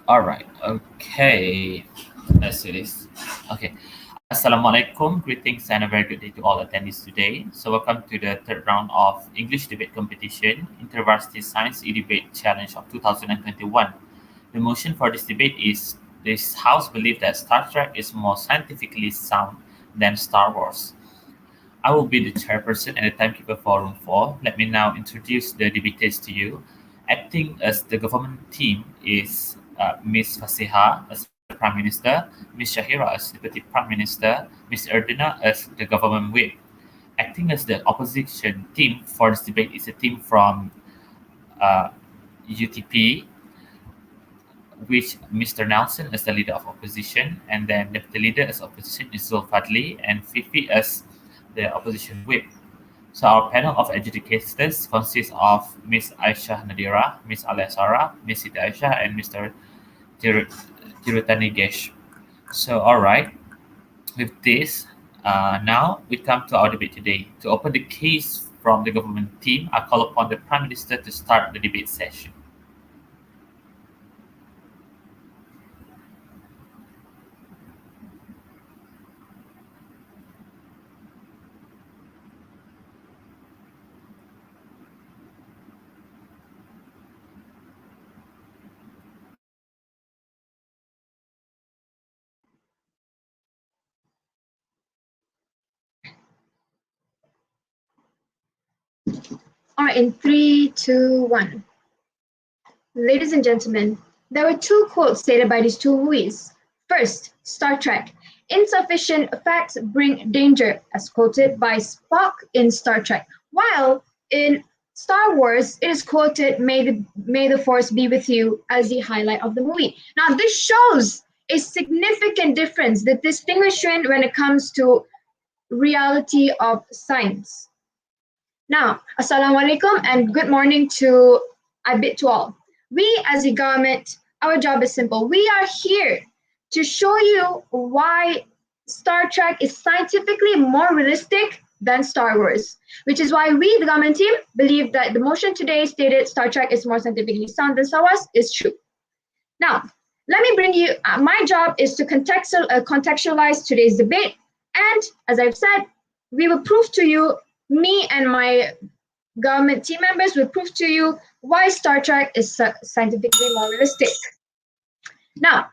All right. Okay. Let's do this. Okay. Assalamualaikum. Greetings and a very good day to all attendees today. So welcome to the third round of English debate competition, InterVarsity Science e-debate challenge of 2021. The motion for this debate is this house believes that Star Trek is more scientifically sound than Star Wars. I will be the chairperson and the timekeeper for room 4. Let me now introduce the debaters to you. Acting as the government team is Ms. Faseha as the Prime Minister, Ms. Syahirah as Deputy Prime Minister, Ms. Erdina as the government whip. Acting as the opposition team for this debate is a team from uh, UTP, which Mr. Nelson as the leader of opposition, and then deputy leader as opposition is Zulfadhli, and Fifi as the opposition whip. So our panel of adjudicators consists of Ms. Aisyah Nadira, Ms. Alia Sarah, Ms. Siti Aisyah, and Mr. Tirutani Gesh. So, all right, with this, now we come to our debate today. To open the case from the government team, I call upon the Prime Minister to start the debate session. All right, in 3, 2, 1. Ladies and gentlemen, there were two quotes stated by these two movies. First, Star Trek. Insufficient facts bring danger, as quoted by Spock in Star Trek. While in Star Wars, it is quoted, may the Force be with you, as the highlight of the movie. Now, this shows a significant difference, the distinction when it comes to reality of science. Now, Assalamualaikum and good morning to I bid to all. We as a government, our job is simple. We are here to show you why Star Trek is scientifically more realistic than Star Wars, which is why we, the government team, believe that the motion today stated Star Trek is more scientifically sound than Star Wars is true. Now, let me bring you, my job is to contextualize today's debate, and as I've said, we will prove to you, me and my government team members will prove to you why Star Trek is scientifically more realistic. Now,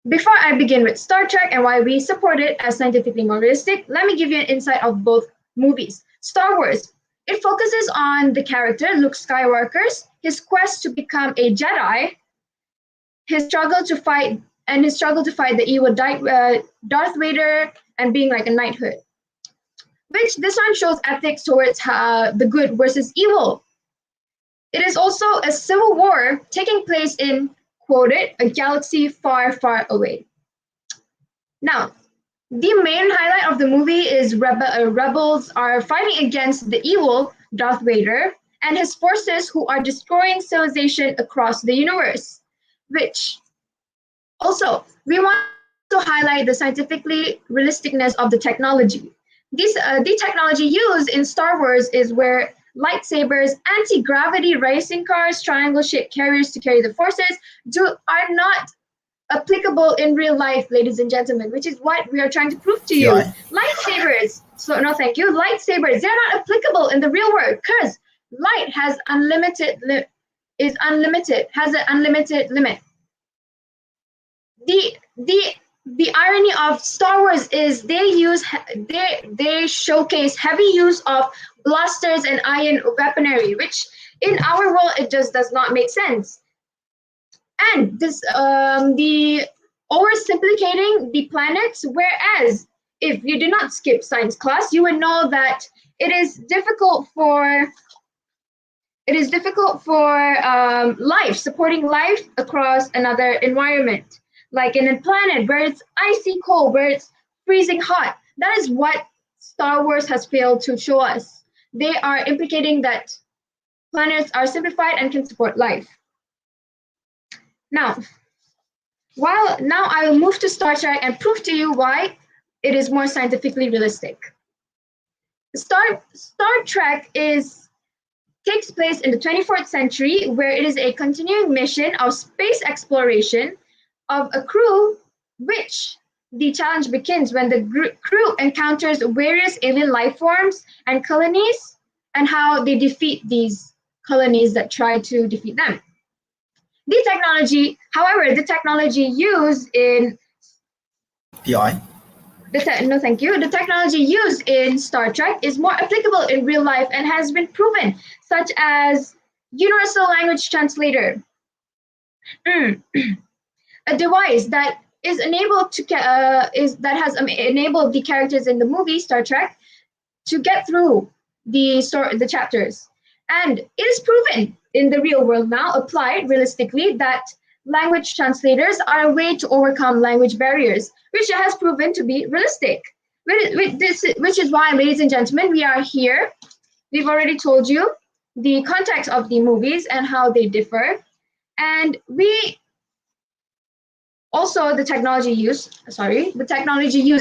before I begin with Star Trek and why we support it as scientifically more realistic, let me give you an insight of both movies. Star Wars, it focuses on the character Luke Skywalker's, his quest to become a Jedi, his struggle to fight the evil Darth Vader and being like a knighthood. Which this one shows ethics towards the good versus evil. It is also a civil war taking place in, quoted, a galaxy far, far away. Now, the main highlight of the movie is rebels are fighting against the evil Darth Vader and his forces who are destroying civilization across the universe. Which also, we want to highlight the scientifically realisticness of the technology. The technology used in Star Wars is where lightsabers, anti-gravity racing cars, triangle-shaped carriers to carry the forces are not applicable in real life, ladies and gentlemen, which is what we are trying to prove to you. Yeah. Lightsabers, so no thank you, lightsabers, they're not applicable in the real world because light has an unlimited limit. The irony of Star Wars is they showcase heavy use of blasters and iron weaponry, which in our world it just does not make sense. And this the oversimplificating the planets, whereas if you did not skip science class, you would know that it is difficult for supporting life across another environment. Like in a planet where it's icy cold, where it's freezing hot. That is what Star Wars has failed to show us. They are implicating that planets are simplified and can support life. Now I will move to Star Trek and prove to you why it is more scientifically realistic. Star Trek is takes place in the 24th century, where it is a continuing mission of space exploration of a crew, which the challenge begins when the crew encounters various alien life forms and colonies, and how they defeat these colonies that try to defeat them. The technology used in PI. no, thank you. The technology used in Star Trek is more applicable in real life and has been proven, such as universal language translator, a device that is enabled to that has enabled the characters in the movie Star Trek to get through the chapters, and it is proven in the real world now, applied realistically, that language translators are a way to overcome language barriers, which has proven to be realistic. Which is why, ladies and gentlemen, we are here. We've already told you the context of the movies and how they differ, and we also the technology used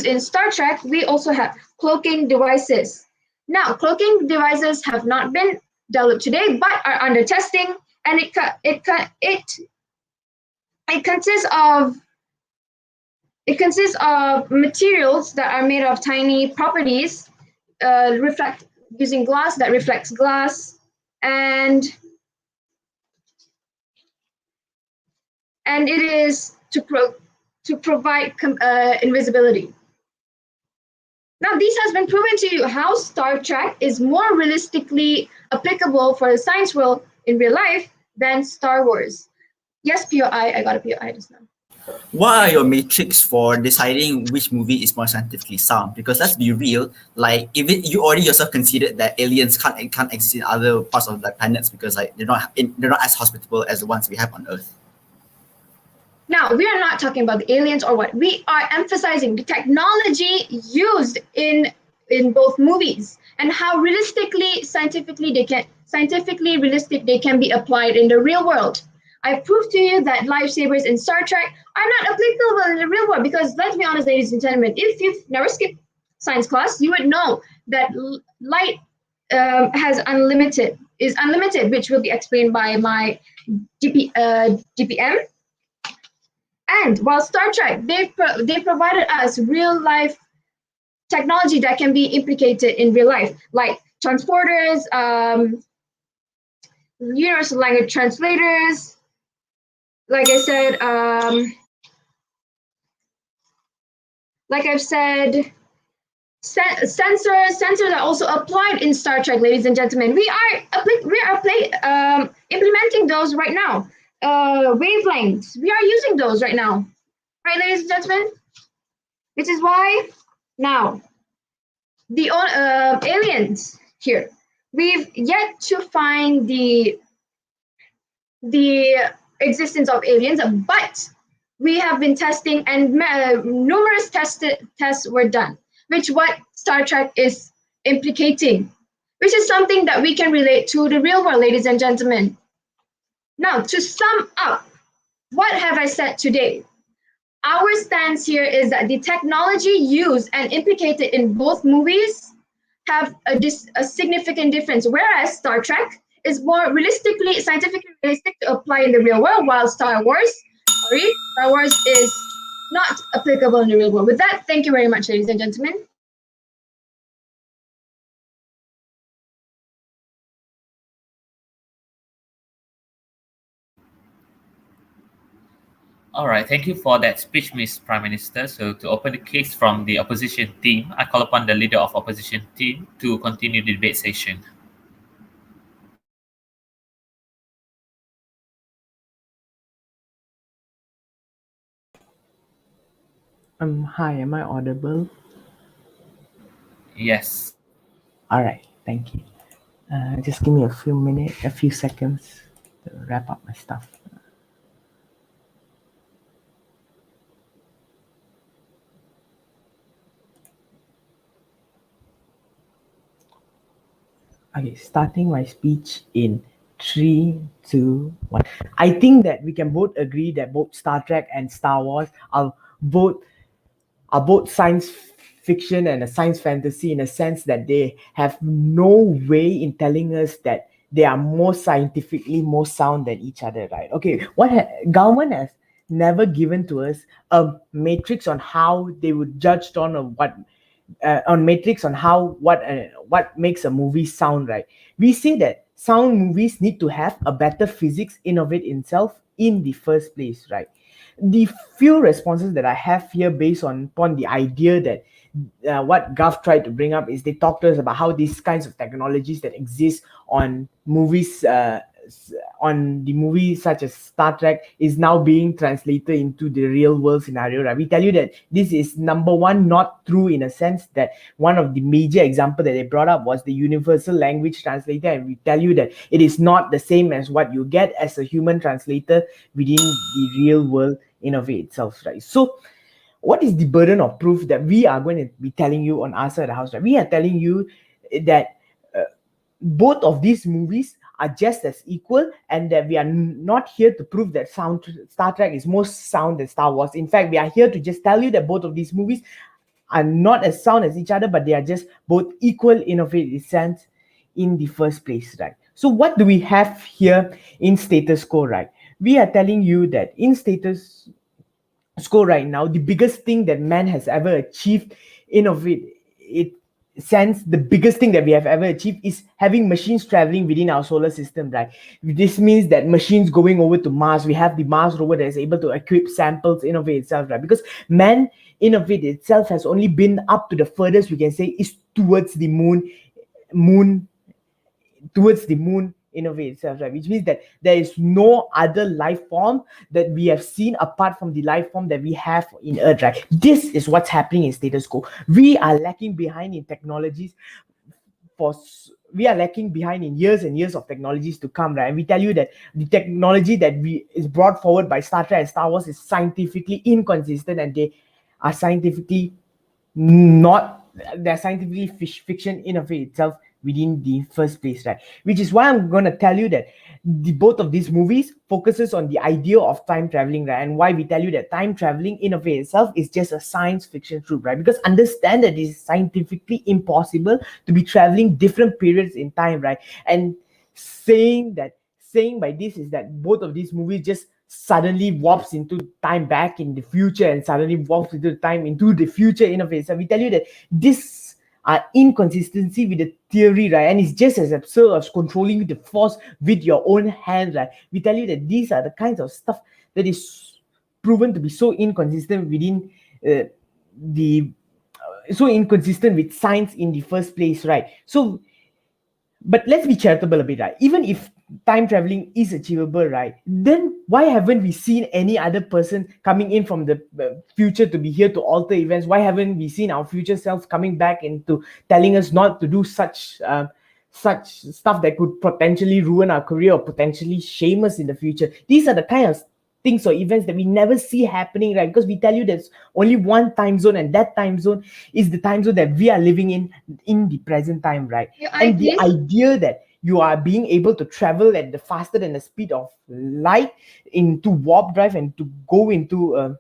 in Star Trek. We also have cloaking devices. Now, cloaking devices have not been developed today, but are under testing, and it consists of materials that are made of tiny properties, using glass that reflects glass, and it is to provide invisibility. Now, this has been proven to you how Star Trek is more realistically applicable for the science world in real life than Star Wars. Yes, POI, I got a POI just now. What are your metrics for deciding which movie is more scientifically sound? Because let's be real, like if you already yourself considered that aliens can't exist in other parts of the planets because like they're not as hospitable as the ones we have on Earth. Now, we are not talking about the aliens or what. We are emphasizing the technology used in both movies and how scientifically realistic they can be applied in the real world. I've proved to you that lifesavers in Star Trek are not applicable in the real world because, let's be honest, ladies and gentlemen, if you've never skipped science class, you would know that light is unlimited, which will be explained by my DPM. And while Star Trek, they provided us real life technology that can be implicated in real life, like transporters, universal language translators. Like I said, sensors are also applied in Star Trek, ladies and gentlemen. We are implementing those right now. Wavelengths, we are using those right now, right, ladies and gentlemen? Which is why now the aliens here, we've yet to find the existence of aliens, but we have been testing, and numerous tests were done, which what Star Trek is implicating, which is something that we can relate to the real world, ladies and gentlemen. Now, to sum up, what have I said today? Our stance here is that the technology used and implicated in both movies have a significant difference, whereas Star Trek is more scientifically realistic to apply in the real world, while Star Wars is not applicable in the real world. With that, thank you very much, ladies and gentlemen. All right, thank you for that speech, Ms. Prime Minister. So to open the case from the opposition team, I call upon the leader of opposition team to continue the debate session. Hi, am I audible? Yes. All right, thank you. Just give me a few seconds to wrap up my stuff. Okay, starting my speech in 3, 2, 1. I think that we can both agree that both Star Trek and Star Wars are both science fiction and a science fantasy, in a sense that they have no way in telling us that they are more scientifically more sound than each other, right? Okay, government has never given to us a matrix on how they would judge on what on matrix on how what makes a movie sound, right? We say that sound movies need to have a better physics in of it itself in the first place, right? The few responses that I have here based upon the idea that what Gov tried to bring up is they talk to us about how these kinds of technologies that exist on movies, on the movies such as Star Trek, is now being translated into the real world scenario, right? We tell you that this is number one not true, in a sense that one of the major example that they brought up was the universal language translator, and we tell you that it is not the same as what you get as a human translator within the real world in a way itself, right? So what is the burden of proof that we are going to be telling you on our side of the house, right? We are telling you that both of these movies are just as equal, and that we are not here to prove that Star Trek is more sound than Star Wars. In fact, we are here to just tell you that both of these movies are not as sound as each other, but they are just both equal in a sense in the first place, right? So what do we have here in status quo, right? We are telling you that in status quo right now, the biggest thing that man has ever achieved in of it sense, the biggest thing that we have ever achieved is having machines traveling within our solar system, right? This means that machines going over to Mars, we have the Mars rover that is able to equip samples in of itself, right? Because man in of it itself has only been up to the furthest we can say is towards the moon towards the moon in a way itself, right? Which means that there is no other life form that we have seen apart from the life form that we have in Earth, right? This is what's happening in status quo. We are lacking behind in technologies we are lacking behind in years and years of technologies to come, right? And we tell you that the technology that is brought forward by Star Trek and Star Wars is scientifically inconsistent, and they are scientifically not they're scientifically fiction in a way itself within the first place, right? Which is why I'm going to tell you that both of these movies focuses on the idea of time traveling, right? And why we tell you that time traveling in a way itself is just a science fiction trope, right? Because understand that it is scientifically impossible to be traveling different periods in time, right? And saying by this is that both of these movies just suddenly warps into time back in the future and suddenly warps into time into the future in a way. So we tell you that this are inconsistency with the theory, right? And it's just as absurd as controlling the force with your own hand, right? We tell you that these are the kinds of stuff that is proven to be so inconsistent within so inconsistent with science in the first place, right? So but let's be charitable a bit, right? Even if time traveling is achievable, right, then why haven't we seen any other person coming in from the future to be here to alter events? Why haven't we seen our future selves coming back into telling us not to do such stuff that could potentially ruin our career or potentially shame us in the future? These are the kind of things or events that we never see happening, right? Because we tell you there's only one time zone, and that time zone is the time zone that we are living in the present time, right? And the idea that you are being able to travel at the faster than the speed of light into warp drive and to go into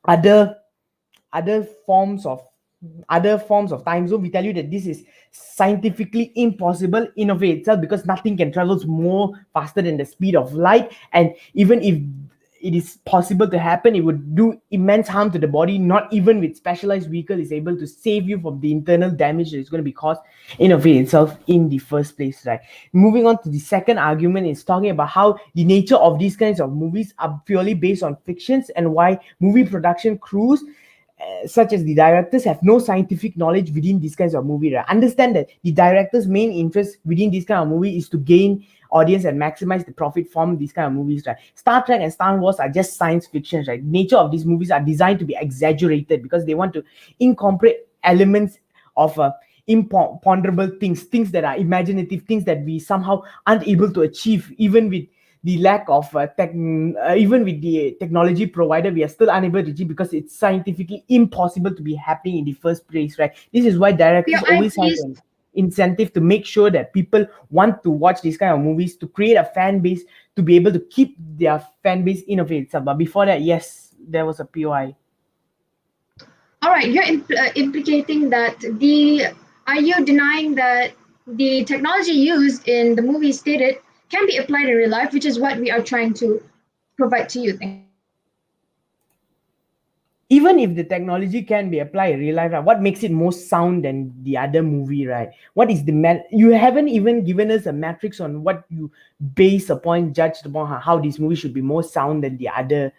other forms of time zone, we tell you that this is scientifically impossible in a way itself, because nothing can travel more faster than the speed of light. And even if it is possible to happen, it would do immense harm to the body. Not even with specialized vehicle is able to save you from the internal damage that is going to be caused in a way itself in the first place, right? Moving on to the second argument is talking about how the nature of these kinds of movies are purely based on fictions, and why movie production crews such as the directors have no scientific knowledge within these kinds of movie, right? Understand that the director's main interest within this kind of movie is to gain audience and maximize the profit from these kind of movies, right? Star Trek and Star Wars are just science fiction, right? Nature of these movies are designed to be exaggerated because they want to incorporate elements of imponderable things that are imaginative, things that we somehow aren't able to achieve even with the lack of even with the technology provider. We are still unable to achieve because it's scientifically impossible to be happening in the first place, right? This is why directors always have an incentive to make sure that people want to watch these kind of movies, to create a fan base, to be able to keep their fan base innovative. But before that, yes, there was a POI. All right, you're implicating that are you denying that the technology used in the movie stated can be applied in real life, which is what we are trying to provide to you. Thank you. Even if the technology can be applied in real life, right, what makes it more sound than the other movie, right? What is the you haven't even given us a matrix on what you base upon, judged upon how this movie should be more sound than the other,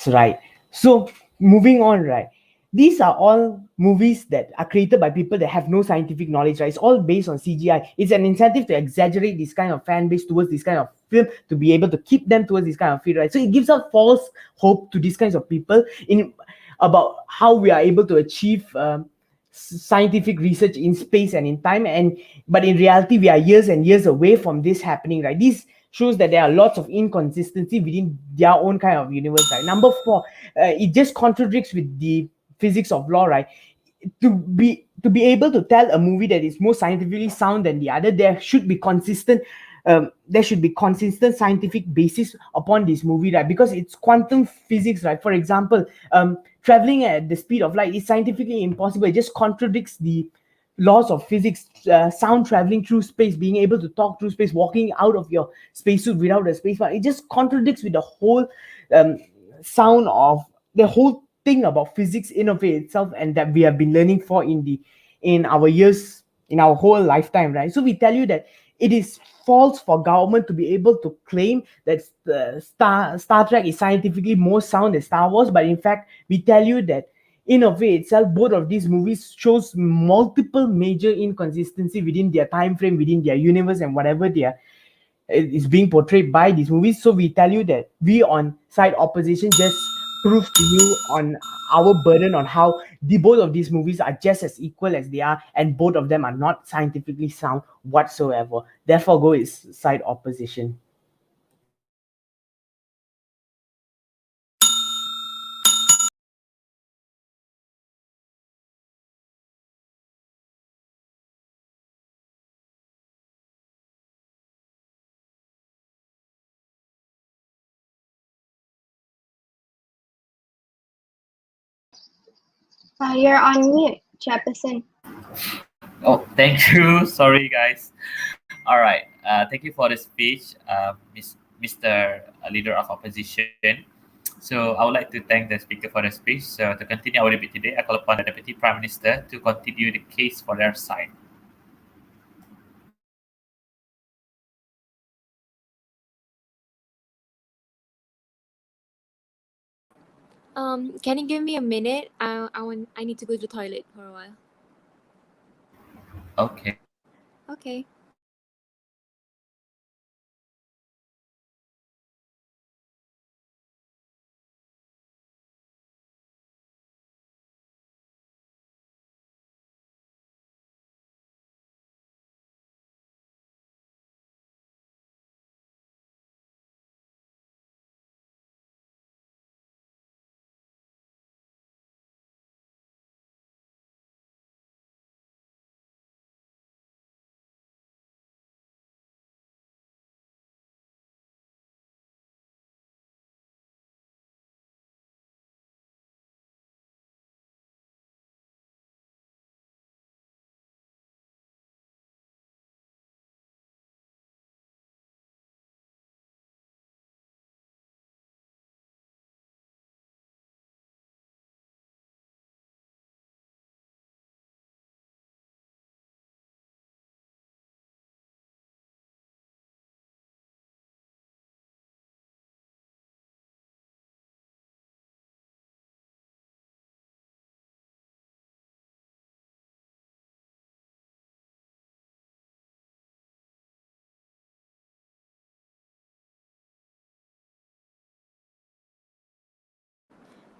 right? So moving on, right? These are all movies that are created by people that have no scientific knowledge, right? It's all based on CGI. It's an incentive to exaggerate this kind of fan base towards this kind of film to be able to keep them towards this kind of film, right? So it gives us false hope to these kinds of people in about how we are able to achieve scientific research in space and in time, and but in reality we are years and years away from this happening, right? This shows that there are lots of inconsistency within their own kind of universe, right? Number four, it just contradicts with the physics of law, right? To be able to tell a movie that is more scientifically sound than the other, there should be consistent scientific basis upon this movie, right? Because it's quantum physics, right? For example, traveling at the speed of light is scientifically impossible. It just contradicts the laws of physics. Sound traveling through space, being able to talk through space, walking out of your spacesuit without a space mask, it just contradicts with the whole um, sound of the whole thing about physics in of itself, and that we have been learning for in our years, in our whole lifetime, right? So we tell you that it is false for government to be able to claim that Star Trek is scientifically more sound than Star Wars, but in fact we tell you that in a way itself both of these movies shows multiple major inconsistency within their time frame, within their universe, and whatever they are is being portrayed by these movies. So we tell you that we on side opposition just prove to you on our burden on how the both of these movies are just as equal as they are, and both of them are not scientifically sound whatsoever. Therefore, go is side opposition. You're on mute, Chairperson. Oh, thank you. Sorry, guys. All right. Thank you for the speech, Mr. Leader of Opposition. So I would like to thank the speaker for the speech. So to continue our debate today, I call upon the Deputy Prime Minister to continue the case for their side. Can you give me a minute? I need to go to the toilet for a while. Okay. Okay.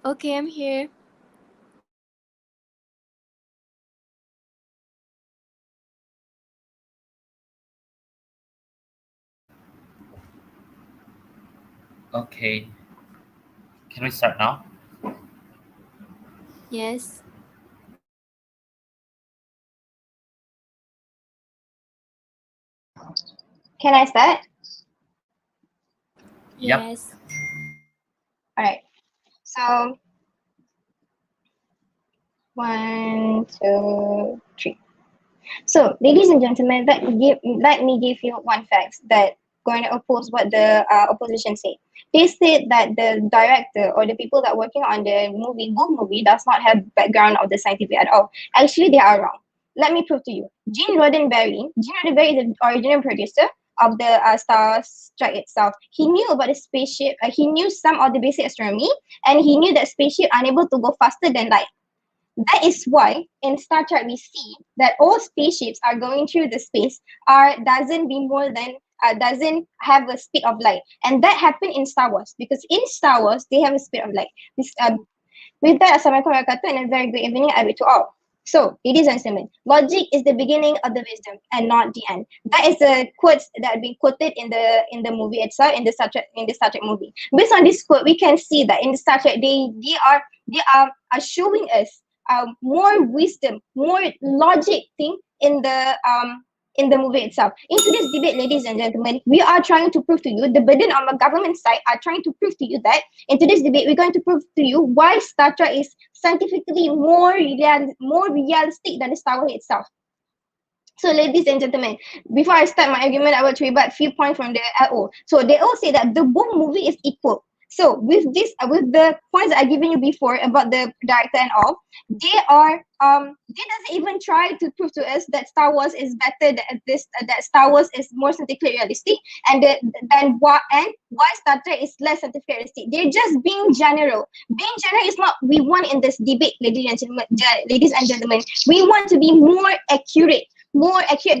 Okay, I'm here. Okay. Can we start now? Yes. Can I start? Yep. Yes. All right. So, 1, 2, 3. So, ladies and gentlemen, let me give you one fact that going to oppose what the opposition say. They said that the director or the people that are working on the movie does not have background of the scientific at all. Actually, they are wrong. Let me prove to you. Gene Roddenberry is the original producer of the Star Trek itself. He knew about the spaceship. He knew some of the basic astronomy, and he knew that spaceship are unable to go faster than light. That is why in Star Trek we see that all spaceships are going through the space doesn't have a speed of light, and that happened in Star Wars because in Star Wars they have a speed of light. With that, Assalamualaikum warahmatullahi wabarakatuh, and a very good evening I wish to all. So, ladies and gentlemen, logic is the beginning of the wisdom and not the end. That is the quotes that have been quoted in the movie itself, in the Star Trek movie. Based on this quote, we can see that in the Star Trek they are showing us more wisdom, more logic thing in the movie itself. In today's debate, ladies and gentlemen, we are trying to prove to you, the burden on the government side are trying to prove to you that in today's debate, we're going to prove to you why Star Trek is scientifically more realistic than the Star Wars itself. So, ladies and gentlemen, before I start my argument, I will rebut a few points from the LO. So, they all say that the both movie is equal. So, with the points that I've given you before about the director and all, they doesn't even try to prove to us that Star Wars is better that Star Wars is more scientifically realistic and why Star Trek is less scientifically realistic. They're just being general. Being general is not we want in this debate, ladies and gentlemen. We want to be more accurate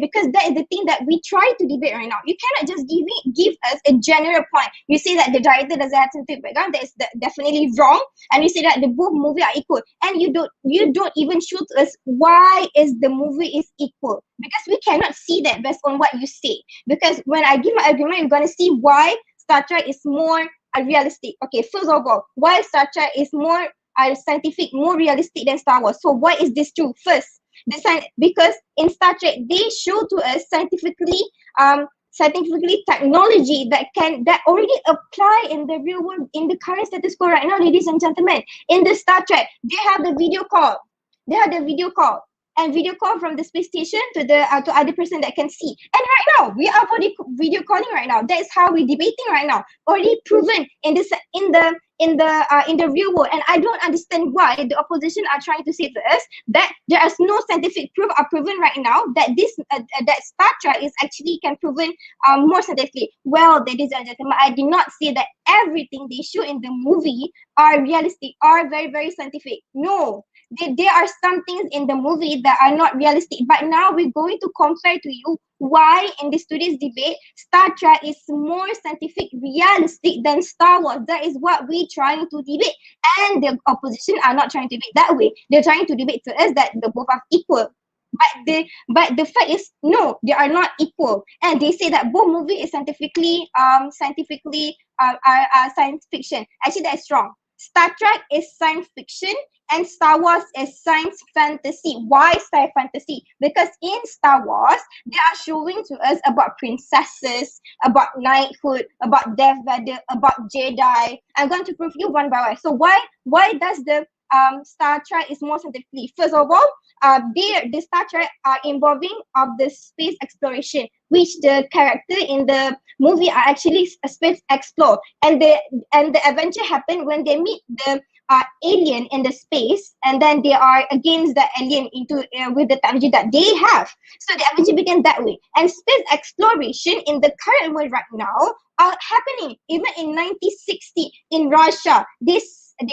because that is the thing that we try to debate right now. You cannot just give us a general point. You say that the director doesn't have scientific background, that is definitely wrong, and you say that the both movie are equal, and you don't even show to us why is the movie is equal, because we cannot see that based on what you say. Because when I give my argument, you're gonna see why Star Trek is more realistic. Okay, first of all, why Star Trek is more scientific, more realistic than Star Wars. So why is this true? First, because in Star Trek they show to us scientifically technology that already apply in the real world, in the current status quo right now, ladies and gentlemen. In the Star Trek, they have the video call. And video call from the space station to the to other person that can see. And right now, we are video calling right now. That is how we're debating right now. Already proven in the real world. And I don't understand why the opposition are trying to say to us that there is no scientific proof are proven right now that this that Star Trek is actually can proven more scientifically. Well, ladies and gentlemen, I did not say that everything they show in the movie are realistic, are very, very scientific. No. There are some things in the movie that are not realistic. But now we're going to compare to you why in this today's debate, Star Trek is more scientific realistic than Star Wars. That is what we're trying to debate. And the opposition are not trying to debate that way. They're trying to debate to us that the both are equal. But the fact is, no, they are not equal. And they say that both movie is scientifically science fiction. Actually, that's wrong. Star Trek is science fiction and Star Wars is science fantasy. Why science fantasy? Because in Star Wars, they are showing to us about princesses, about knighthood, about Darth Vader, about Jedi. I'm going to prove you one by one. So why does the Star Trek is more scientifically? First of all, the Star Trek are involving of the space exploration, which the character in the movie are actually a space explore, and the adventure happen when they meet the alien in the space, and then they are against the alien into with the technology that they have. So the adventure began that way. And space exploration in the current world right now are happening. Even in 1960 in Russia, they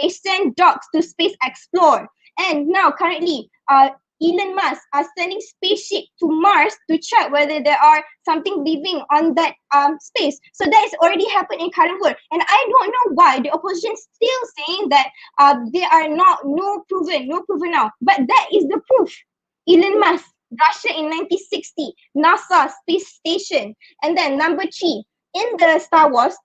send dogs to space explore. And now currently, Elon Musk are sending spaceship to Mars to check whether there are something living on that space. So that is already happened in current world. And I don't know why the opposition still saying that they are no proven now. But that is the proof. Elon Musk, Russia in 1960, NASA space station. And then number 3, in the Star Wars,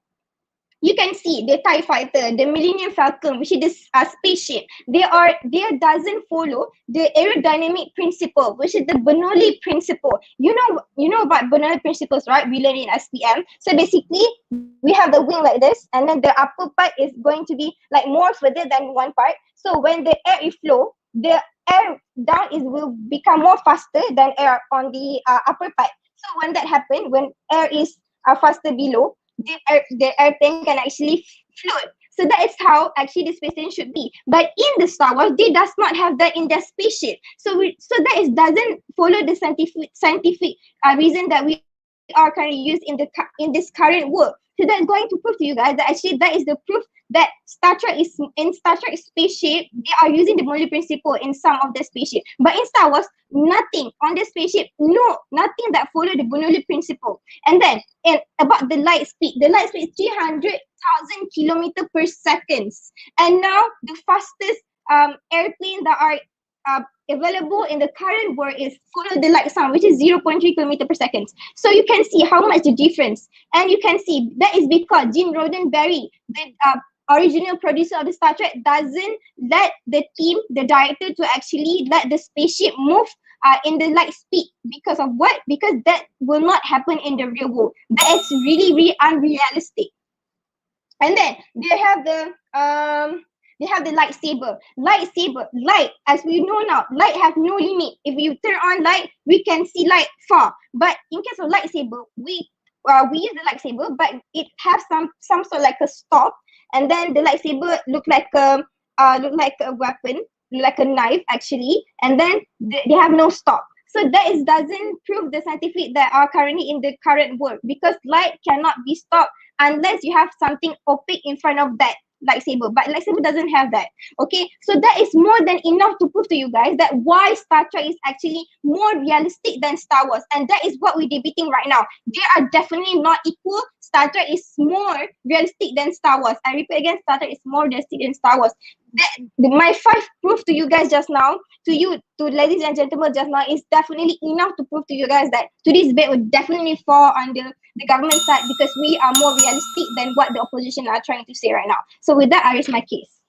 you can see the TIE fighter, the Millennium Falcon, which is this spaceship. They doesn't follow the aerodynamic principle, which is the Bernoulli principle. You know about Bernoulli principles, right? We learned in SPM. So basically, we have the wing like this, and then the upper part is going to be like more further than one part. So when the air is flow, the air down will become more faster than air on the upper part. So when that happens, when air is faster below, the airplane can actually float. So that is how actually the space station should be. But in the Star Wars, they does not have that in their spaceship. So that is doesn't follow the scientific reason that we are currently used in this current world. So that's going to prove to you guys that actually that is the proof that Star Trek is in Star Trek spaceship, they are using the Bernoulli principle in some of the spaceship. But in Star Wars, nothing on the spaceship, nothing that follow the Bernoulli principle. And then about the light speed is 300,000 kilometer per second. And now the fastest airplane that are available in the current world is follow the light sound, which is 0.3 kilometer per second. So you can see how much the difference. And you can see that is because Gene Roddenberry, the original producer of the Star Trek, doesn't let the team, the director, to actually let the spaceship move in the light speed. Because of what? Because that will not happen in the real world. That is really, really unrealistic. And then they have the lightsaber. Light, as we know now, light have no limit. If you turn on light, we can see light far. But in case of lightsaber, we use the lightsaber, but it has some sort of like a stop, and then the lightsaber look like a weapon, like a knife actually, and then they have no stop. So that doesn't prove the scientific that are currently in the current world, because light cannot be stopped unless you have something opaque in front of that lightsaber. But lightsaber doesn't have that. Okay, so that is more than enough to prove to you guys that why Star Trek is actually more realistic than Star Wars, and that is what we're debating right now. They are definitely not equal. Star Trek is more realistic than Star Wars. I repeat again, Star Trek is more realistic than Star Wars. My 5 proof to you guys just now, to ladies and gentlemen just now, is definitely enough to prove to you guys that today's debate would definitely fall under the government side, because we are more realistic than what the opposition are trying to say right now. So with that, I raise my case.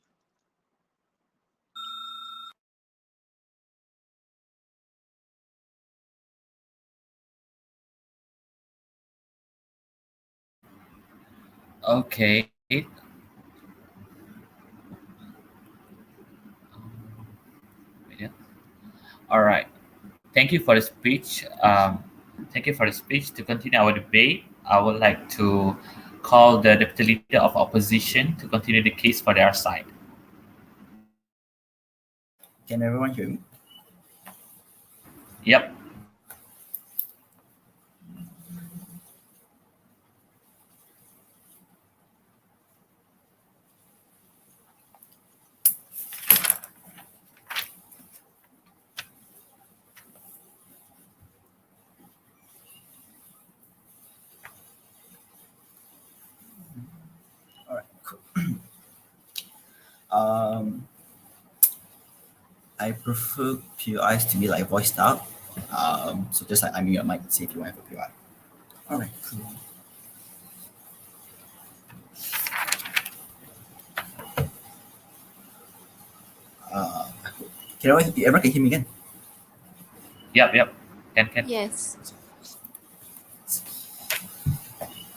Okay. Yeah. All right. Thank you for the speech. Thank you for the speech. To continue our debate, I would like to call the deputy leader of opposition to continue the case for their side. Can everyone hear me? Yep. All right, cool. um, I prefer POIs to be like voiced out. So just like unmute your mic and see if you want to have a POI. All right, cool. Can everyone can hear me again? Yep. Can. Yes.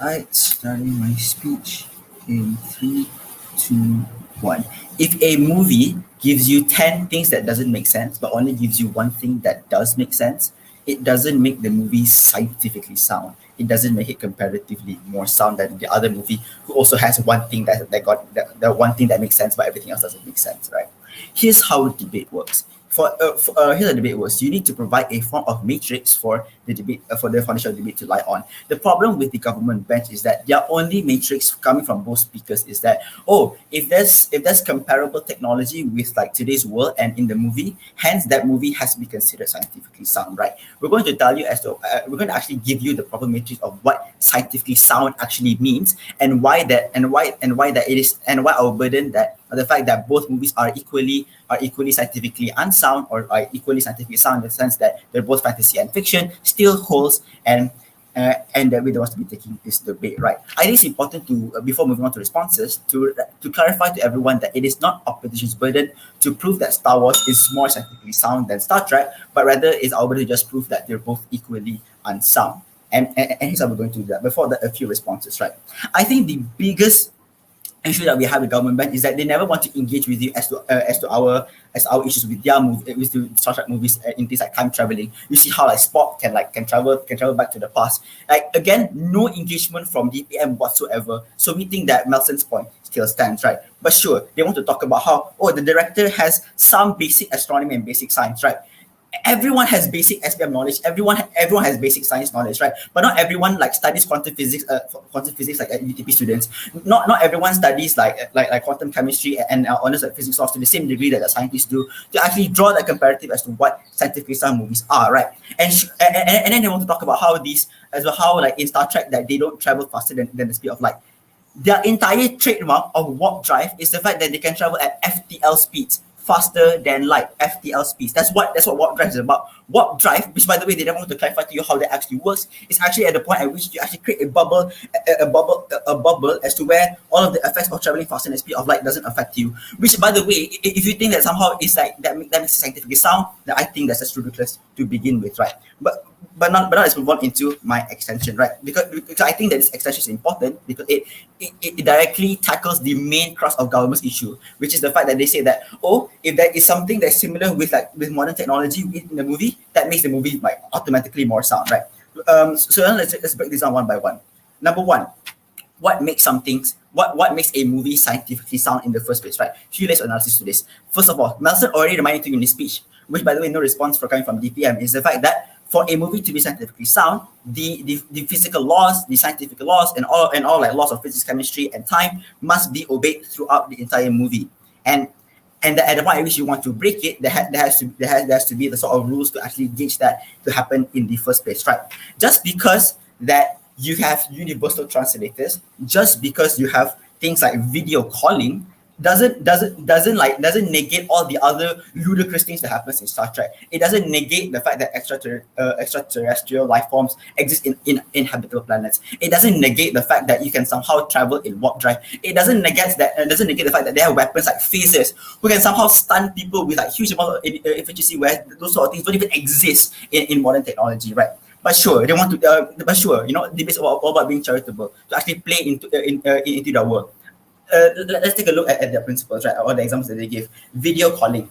Alright, starting my speech in 3, 2, 1. If a movie gives you 10 things that doesn't make sense, but only gives you one thing that does make sense, it doesn't make the movie scientifically sound. It doesn't make it comparatively more sound than the other movie who also has one thing that got the one thing that makes sense, but everything else doesn't make sense, right? Here's how the debate works. Here's the debate works. You need to provide a form of matrix for the debate, for the foundational debate to lie on. The problem with the government bench is that their only matrix coming from both speakers is that, if there's comparable technology with like today's world and in the movie, hence that movie has to be considered scientifically sound, right? We're going to tell you we're going to actually give you the proper matrix of what scientifically sound actually means, and why it is, and why our burden that the fact that both movies are equally scientifically unsound, or are equally scientifically sound in the sense that they're both fantasy and fiction, still holds, and that we don't want to be taking this debate, right? I think it's important to, before moving on to responses, to clarify to everyone that it is not opposition's burden to prove that Star Wars is more scientifically sound than Star Trek, but rather it's our burden to just prove that they're both equally unsound. And here's how we're going to do that. Before that, a few responses, right? I think the biggest issue that we have with government is that they never want to engage with you as to our issues with their movie, with the Star Trek movies in things like time traveling. You see how like Spock can travel back to the past. Like again, no engagement from DPM whatsoever. So we think that Melson's point still stands, right? But sure, they want to talk about how the director has some basic astronomy and basic science, right? Everyone has basic SPM knowledge. Everyone has basic science knowledge, right? But not everyone like studies quantum physics like UTP students. Not everyone studies like quantum chemistry and honors like physics laws to the same degree that the scientists do, to actually draw the comparative as to what scientifically sound movies are, right? And then they want to talk about how like in Star Trek that they don't travel faster than the speed of light. Their entire trademark of warp drive is the fact that they can travel at FTL speeds, faster than light, FTL speeds. That's what warp drive is about. Warp drive, which by the way, they don't want to clarify to you how that actually works, is actually at the point at which you actually create a bubble as to where all of the effects of traveling faster than the speed of light doesn't affect you. Which, by the way, if you think that somehow it's like that makes it scientifically sound, then I think that's just ridiculous to begin with, right? But now let's move on into my extension, right? Because I think that this extension is important because it directly tackles the main crux of government's issue, which is the fact that they say that, if there is something that's similar with modern technology in the movie, that makes the movie like automatically more sound, right? So let's break this down one by one. Number one, what makes a movie scientifically sound in the first place, right? Few layers of analysis to this. First of all, Melson already reminded you in his speech, which by the way, no response for coming from DPM, is the fact that for a movie to be scientifically sound, the physical laws, the scientific laws, and all like laws of physics, chemistry, and time must be obeyed throughout the entire movie. And at the point at which you want to break it, there has to be the sort of rules to actually gauge that to happen in the first place, right? Just because that you have universal translators, just because you have things like video calling, doesn't negate all the other ludicrous things that happens in Star Trek. It doesn't negate the fact that extraterrestrial life forms exist in habitable planets. It doesn't negate the fact that you can somehow travel in warp drive. It doesn't negate the fact that they have weapons like phasers who can somehow stun people with like huge amount of efficiency, where those sort of things don't even exist in modern technology, right? But sure, they want to. But sure, debates all about being charitable to actually play into their world. Let's take a look at their principles, right? Or the examples that they give. Video calling,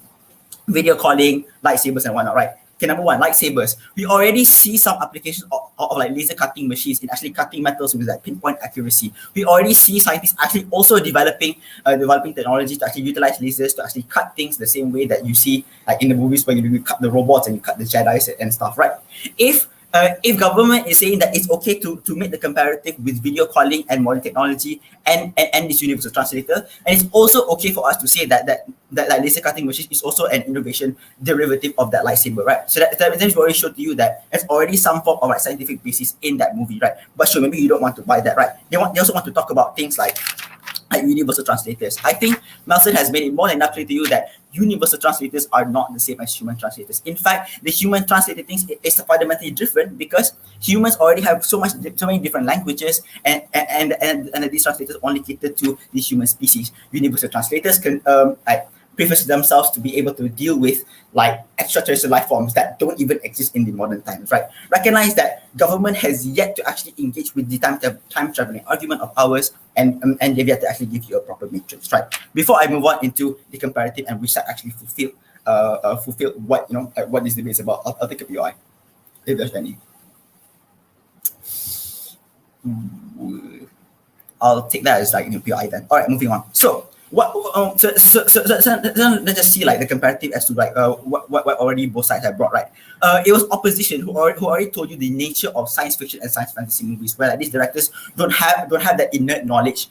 lightsabers and whatnot, right? Okay, number one, lightsabers. We already see some applications of like laser cutting machines in actually cutting metals with like pinpoint accuracy. We already see scientists actually also developing technology to actually utilize lasers to actually cut things the same way that you see like in the movies when you cut the robots and you cut the Jedi's and stuff, right? If government is saying that it's okay to make the comparative with video calling and modern technology and this universal translator, and it's also okay for us to say that like laser cutting machine is also an innovation derivative of that lightsaber, right? So that then already showed to you that there's already some form of like scientific basis in that movie, right? But sure, maybe you don't want to buy that, right? They also want to talk about things like universal translators. I think Melson has made it more than enough clear to you that universal translators are not the same as human translators. In fact, the human translator things is fundamentally different because humans already have so many different languages, and these translators only cater to the human species. Universal translators can preface themselves to be able to deal with like extraterrestrial life forms that don't even exist in the modern times, right? Recognize that government has yet to actually engage with the time traveling argument of ours, and they've yet to actually give you a proper matrix, right? Before I move on into the comparative and which side actually fulfill what this debate is about, I'll take a POI if there's any. I'll take that as like POI then. All right, moving on. So let's just see like the comparative as to like what already both sides have brought, right? It was opposition who already told you the nature of science fiction and science fantasy movies, where like these directors don't have that innate knowledge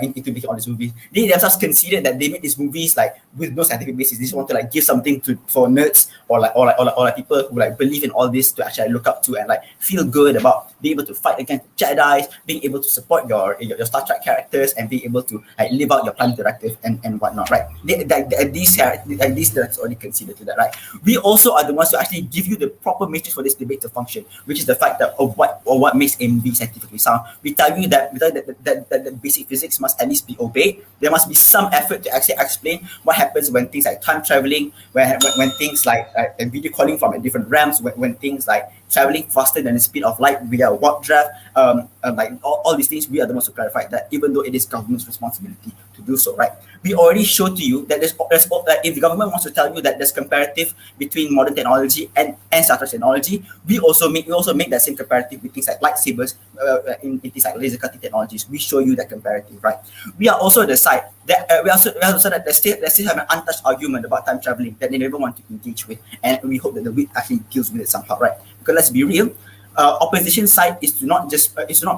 into making all these movies. They themselves considered that they made these movies like with no scientific basis. They just want to like give something for nerds or people who like believe in all this to actually look up to and like feel good about being able to fight against Jedi's, being able to support your Star Trek characters, and being able to like live out your plan directive and whatnot, right? These directors already considered to that, right? We also are the ones to actually give you the proper matrix for this debate to function, which is the fact that of what makes a movie scientifically sound. We tell you that basic physics must at least be obeyed. There must be some effort to actually explain what happens when things like time traveling, when things like video calling from a different realms, when things like traveling faster than the speed of light via warp drive, like all these things, we are the ones to clarify that, even though it is government's responsibility to do so, right? We already showed to you that if the government wants to tell you that there's comparative between modern technology and Star Trek technology, we also make that same comparative with things like lightsabers, in things like laser cutting technologies. We show you that comparative, right? We are also the side that we also that they still have an untouched argument about time traveling that they never want to engage with, and we hope that the week actually deals with it somehow, right? Because let's be real, opposition side is to not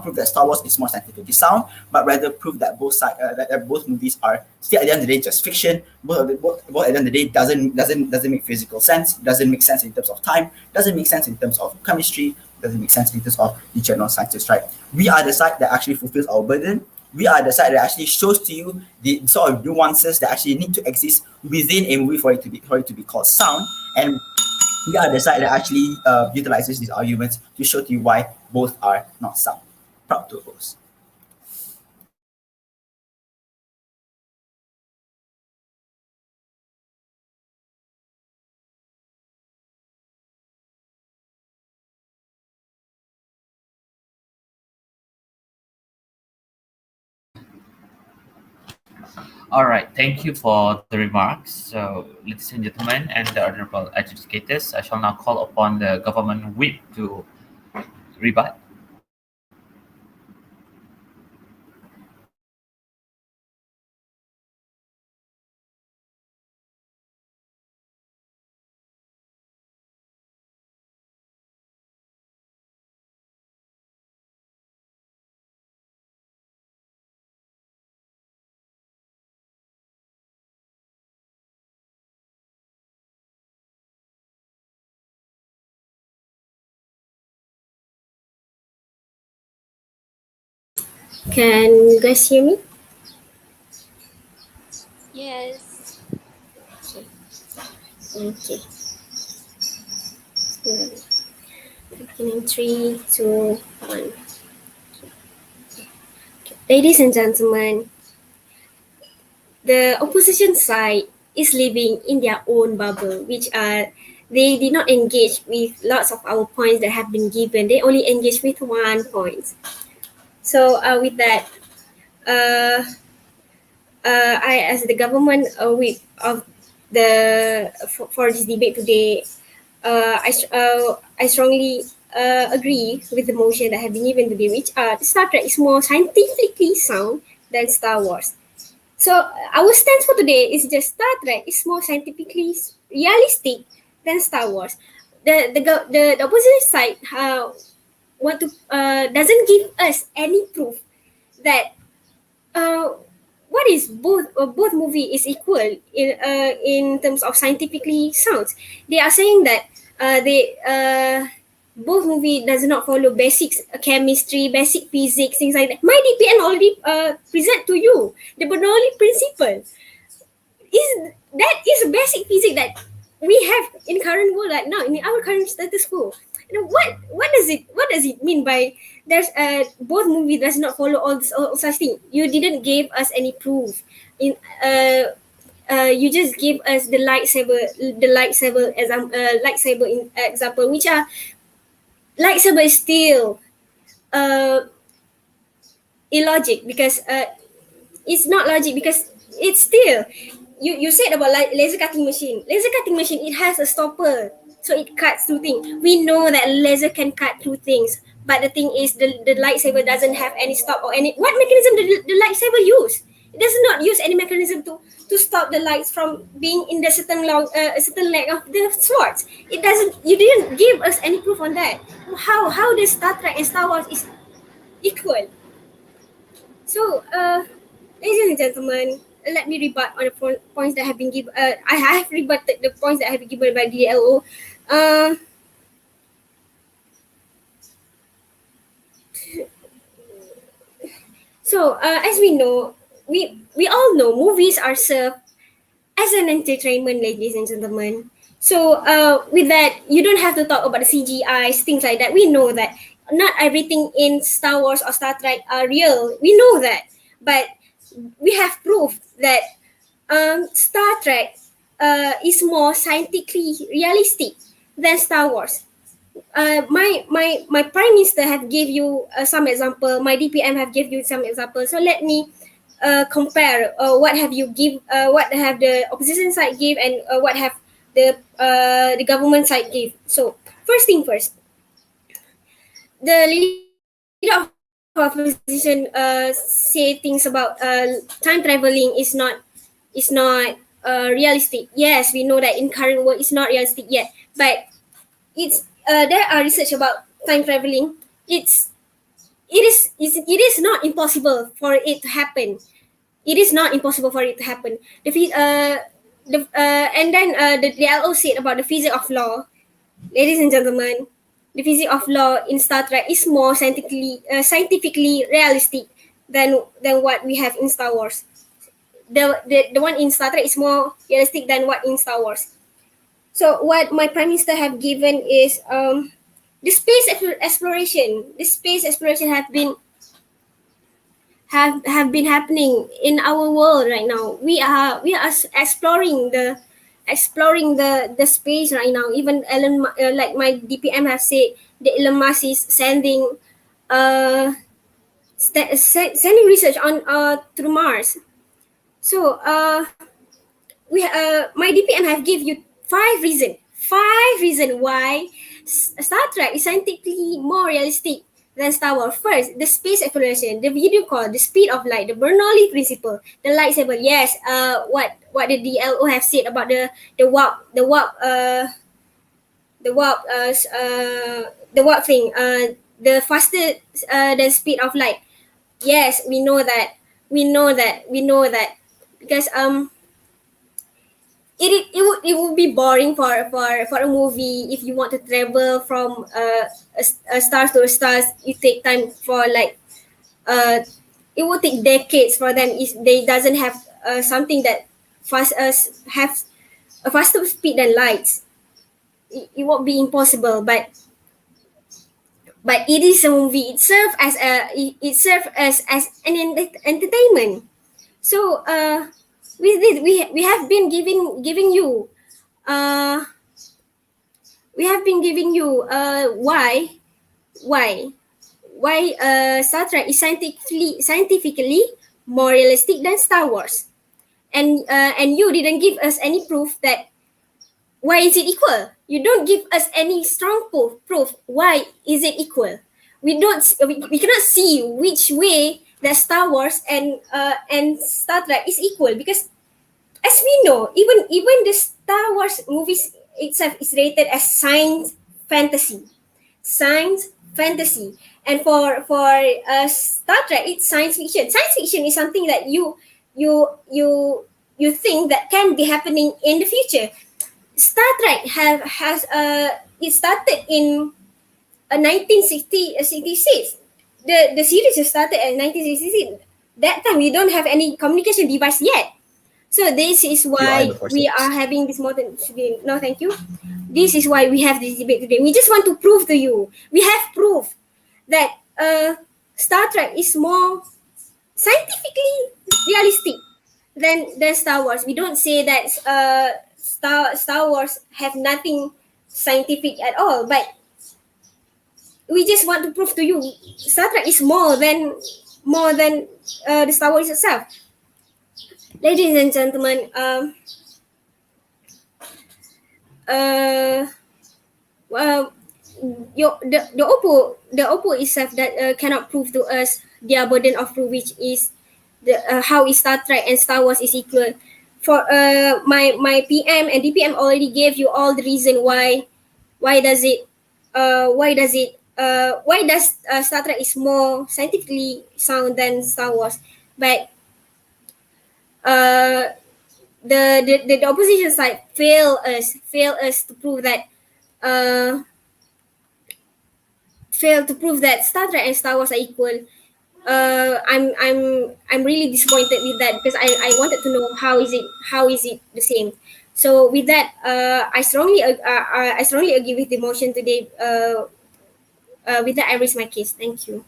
prove that Star Wars is more scientifically sound, but rather prove that that both movies are still at the end of the day just fiction. Both at the end of the day doesn't make physical sense, doesn't make sense in terms of time, doesn't make sense in terms of chemistry, doesn't make sense in terms of the general sciences, right? We are the side that actually fulfills our burden. We are the side that actually shows to you the sort of nuances that actually need to exist within a movie for it to be called sound, and we are the side that actually utilizes these arguments to show to you why both are not sound. Proud to oppose. All right, thank you for the remarks. So, ladies and gentlemen, and the honorable adjudicators, I shall now call upon the government whip to rebut. Can you guys hear me? Yes. Okay. Beginning 3, 2, 1. Ladies and gentlemen, the opposition side is living in their own bubble, which they did not engage with lots of our points that have been given. They only engage with one point. So with that, I, as the government whip of for this debate today, I strongly agree with the motion that have been given today, which Star Trek is more scientifically sound than Star Wars. So our stance for today is just Star Trek is more scientifically realistic than Star Wars. The opposite side doesn't give us any proof that what is both movie is equal in terms of scientifically sounds. They are saying that both movie does not follow basics chemistry, basic physics, things like that. My DPN already present to you the Bernoulli principle. Is a basic physics that we have in current world right now in our current status quo. What does it mean by there's both movie does not follow all such thing? You didn't give us any proof in you just gave us the lightsaber example, which are lightsaber is still illogic because it's not logic because it's still you said about laser cutting machine. Laser cutting machine, it has a stopper, so it cuts through things. We know that laser can cut through things, but the thing is the lightsaber doesn't have any stop or any what mechanism the lightsaber use. It does not use any mechanism to stop the lights from being in the certain leg of the sword. It doesn't. You didn't give us any proof on that. How does Star Trek and Star Wars is equal? So, ladies and gentlemen, let me rebut on the points that have been given. I have rebutted the points that have been given by DLO. So, as we know, we all know movies are served as an entertainment, ladies and gentlemen. So, with that, you don't have to talk about the CGI, things like that. We know that not everything in Star Wars or Star Trek are real. We know that. But we have proof that Star Trek is more scientifically realistic than Star Wars. My prime minister have give you some example. My DPM have give you some example. So let me compare what have you give, what have the opposition side give, and what have the government side give. So first thing first, the leader of opposition say things about time traveling is not realistic. Yes, we know that in current world it's not realistic yet, but it's there are research about time traveling. It is not impossible for it to happen. It is not impossible for it to happen. And then the LO said about the physics of law. Ladies and gentlemen, the physics of law in Star Trek is more scientifically realistic than what we have in Star Wars. The one in Star Trek is more realistic than what in Star Wars. So what my prime minister have given is the space exploration. The space exploration have been happening in our world right now. We are exploring the space right now. Even like my DPM have said, the Elon Musk is sending sending research on to Mars. So my DPM have give you five reason why Star Trek is scientifically more realistic than Star Wars. First, the space exploration, the video call, the speed of light, the Bernoulli principle, the lightsaber. Yes, what the DLO have said about the warp thing. The faster the speed of light. Yes, we know that. Because it would be boring for a movie if you want to travel from a stars to a stars. You take time for like it would take decades for them if they doesn't have something that have a faster speed than lights. It won't be impossible, but it is a movie. It serves as an entertainment. So with this we have been giving you uh why Star Trek is scientifically more realistic than Star Wars, and you didn't give us any proof that why is it equal. You don't give us any strong proof why is it equal. We cannot see which way that Star Wars and Star Trek is equal, because as we know, even the Star Wars movies itself is rated as fantasy, science fantasy, and for Star Trek it's science fiction. Science fiction is something that you think that can be happening in the future. Star Trek has it started in 1966. The series started in 1966. That time we don't have any communication device yet. So this is why we are having this modern today. No, thank you. This is why we have this debate today. We just want to prove to you. We have proof that Star Trek is more scientifically realistic than Star Wars. We don't say that Star Wars have nothing scientific at all, but we just want to prove to you Star Trek is more than the Star Wars itself. Ladies and gentlemen, the Oppo itself that cannot prove to us their burden of proof, which is the how is Star Trek and Star Wars is equal. For my PM and DPM already gave you all the reason why does Star Trek is more scientifically sound than Star Wars, but the opposition side fail us to prove that Star Trek and Star Wars are equal. I'm really disappointed with that, because I wanted to know how is it the same. So with that, I strongly agree with the motion today. With that, I raise my case. Thank you.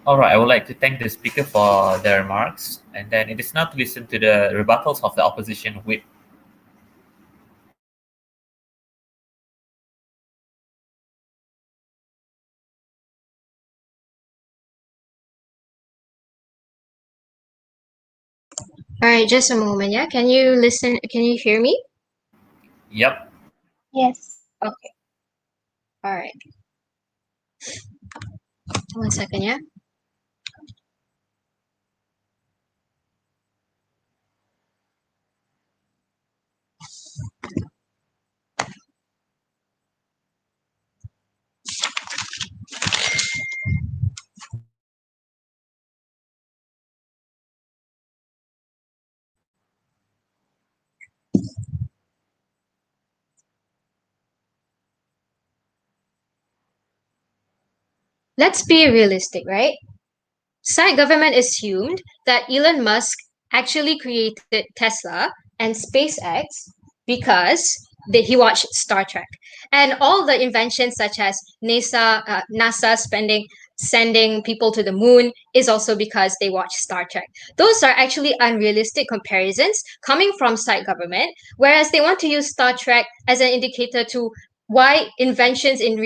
All right, I would like to thank the speaker for their remarks, and then it is now to listen to the rebuttals of the opposition with. All right, just a moment. Yeah, can you listen? Can you hear me? Yep. Yes. Okay. All right. 1 second. Yeah. Let's be realistic, right? Side government assumed that Elon Musk actually created Tesla and SpaceX because he watched Star Trek. And all the inventions such as NASA sending people to the moon is also because they watch Star Trek. Those are actually unrealistic comparisons coming from side government, whereas they want to use Star Trek as an indicator to why inventions in the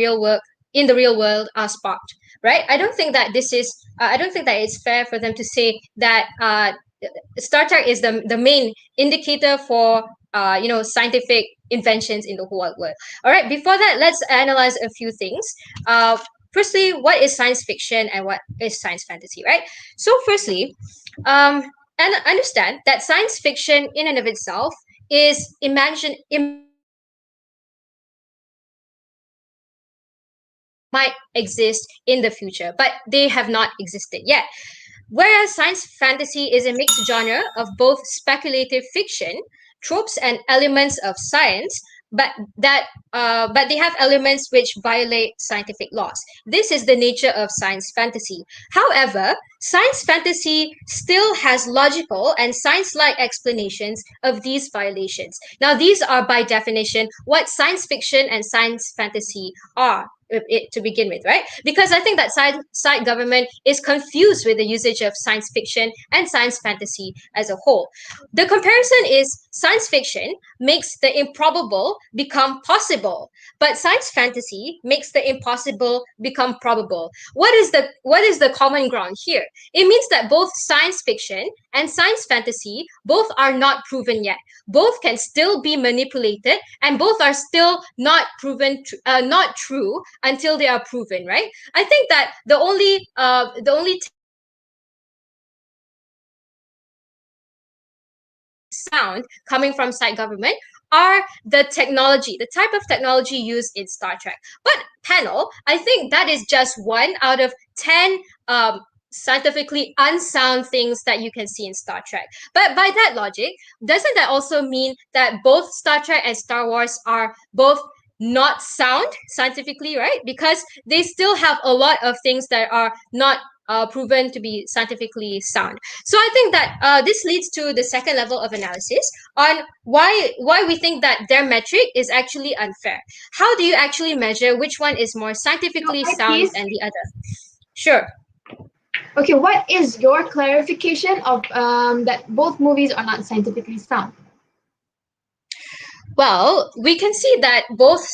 real world are sparked, right? I don't think that it's fair for them to say that Star Trek is the main indicator for scientific inventions in the whole wide world. All right, before that, let's analyze a few things. Firstly, what is science fiction and what is science fantasy, right? So firstly, and understand that science fiction in and of itself is might exist in the future, but they have not existed yet. Whereas science fantasy is a mixed genre of both speculative fiction, tropes, and elements of science, but they have elements which violate scientific laws. This is the nature of science fantasy. However, science fantasy still has logical and science-like explanations of these violations. Now, these are by definition what science fiction and science fantasy are to begin with, right? Because I think that side government is confused with the usage of science fiction and science fantasy as a whole. The comparison is science fiction makes the improbable become possible, but science fantasy makes the impossible become probable. What is the common ground here? It means that both science fiction and science fantasy both are not proven yet. Both can still be manipulated, and both are still not not true until they are proven, right? I think that the only sound coming from side government are the technology, the type of technology used in Star Trek. But panel, I think that is just one out of 10 scientifically unsound things that you can see in Star Trek. But by that logic, doesn't that also mean that both Star Trek and Star Wars are both not sound scientifically, right? Because they still have a lot of things that are not proven to be scientifically sound. So I think that this leads to the second level of analysis on why we think that their metric is actually unfair. How do you actually measure which one is more scientifically sound than the other? Sure. Okay, what is your clarification of that both movies are not scientifically sound? Well, we can see that both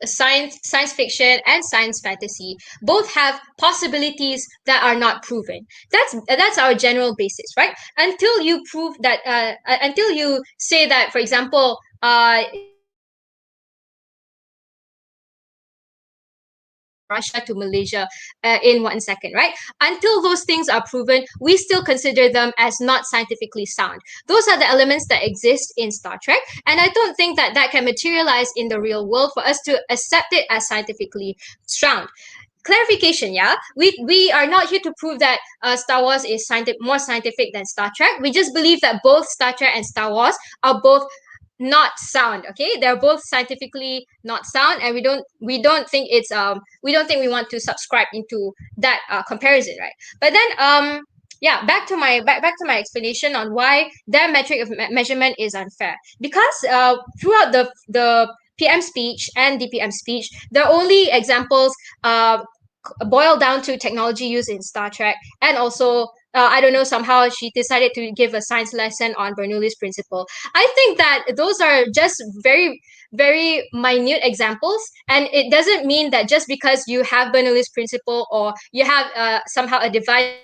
science fiction and science fantasy both have possibilities that are not proven. That's our general basis, right? Until you prove that, until you say that, for example, Russia to Malaysia in 1 second, right? Until those things are proven, we still consider them as not scientifically sound. Those are the elements that exist in Star Trek, and I don't think that that can materialize in the real world for us to accept it as scientifically sound. Clarification, yeah, we are not here to prove that Star Wars is more scientific than Star Trek. We just believe that both Star Trek and Star Wars are both not sound. Okay, they're both scientifically not sound, and we don't think we want to subscribe into that comparison, right? But then yeah, back to my explanation on why their metric of measurement is unfair. Because throughout the PM speech and DPM speech, there are only examples boiled down to technology used in Star Trek, and also I don't know, somehow she decided to give a science lesson on Bernoulli's principle. I think that those are just very, very minute examples, and it doesn't mean that just because you have Bernoulli's principle or you have somehow a device.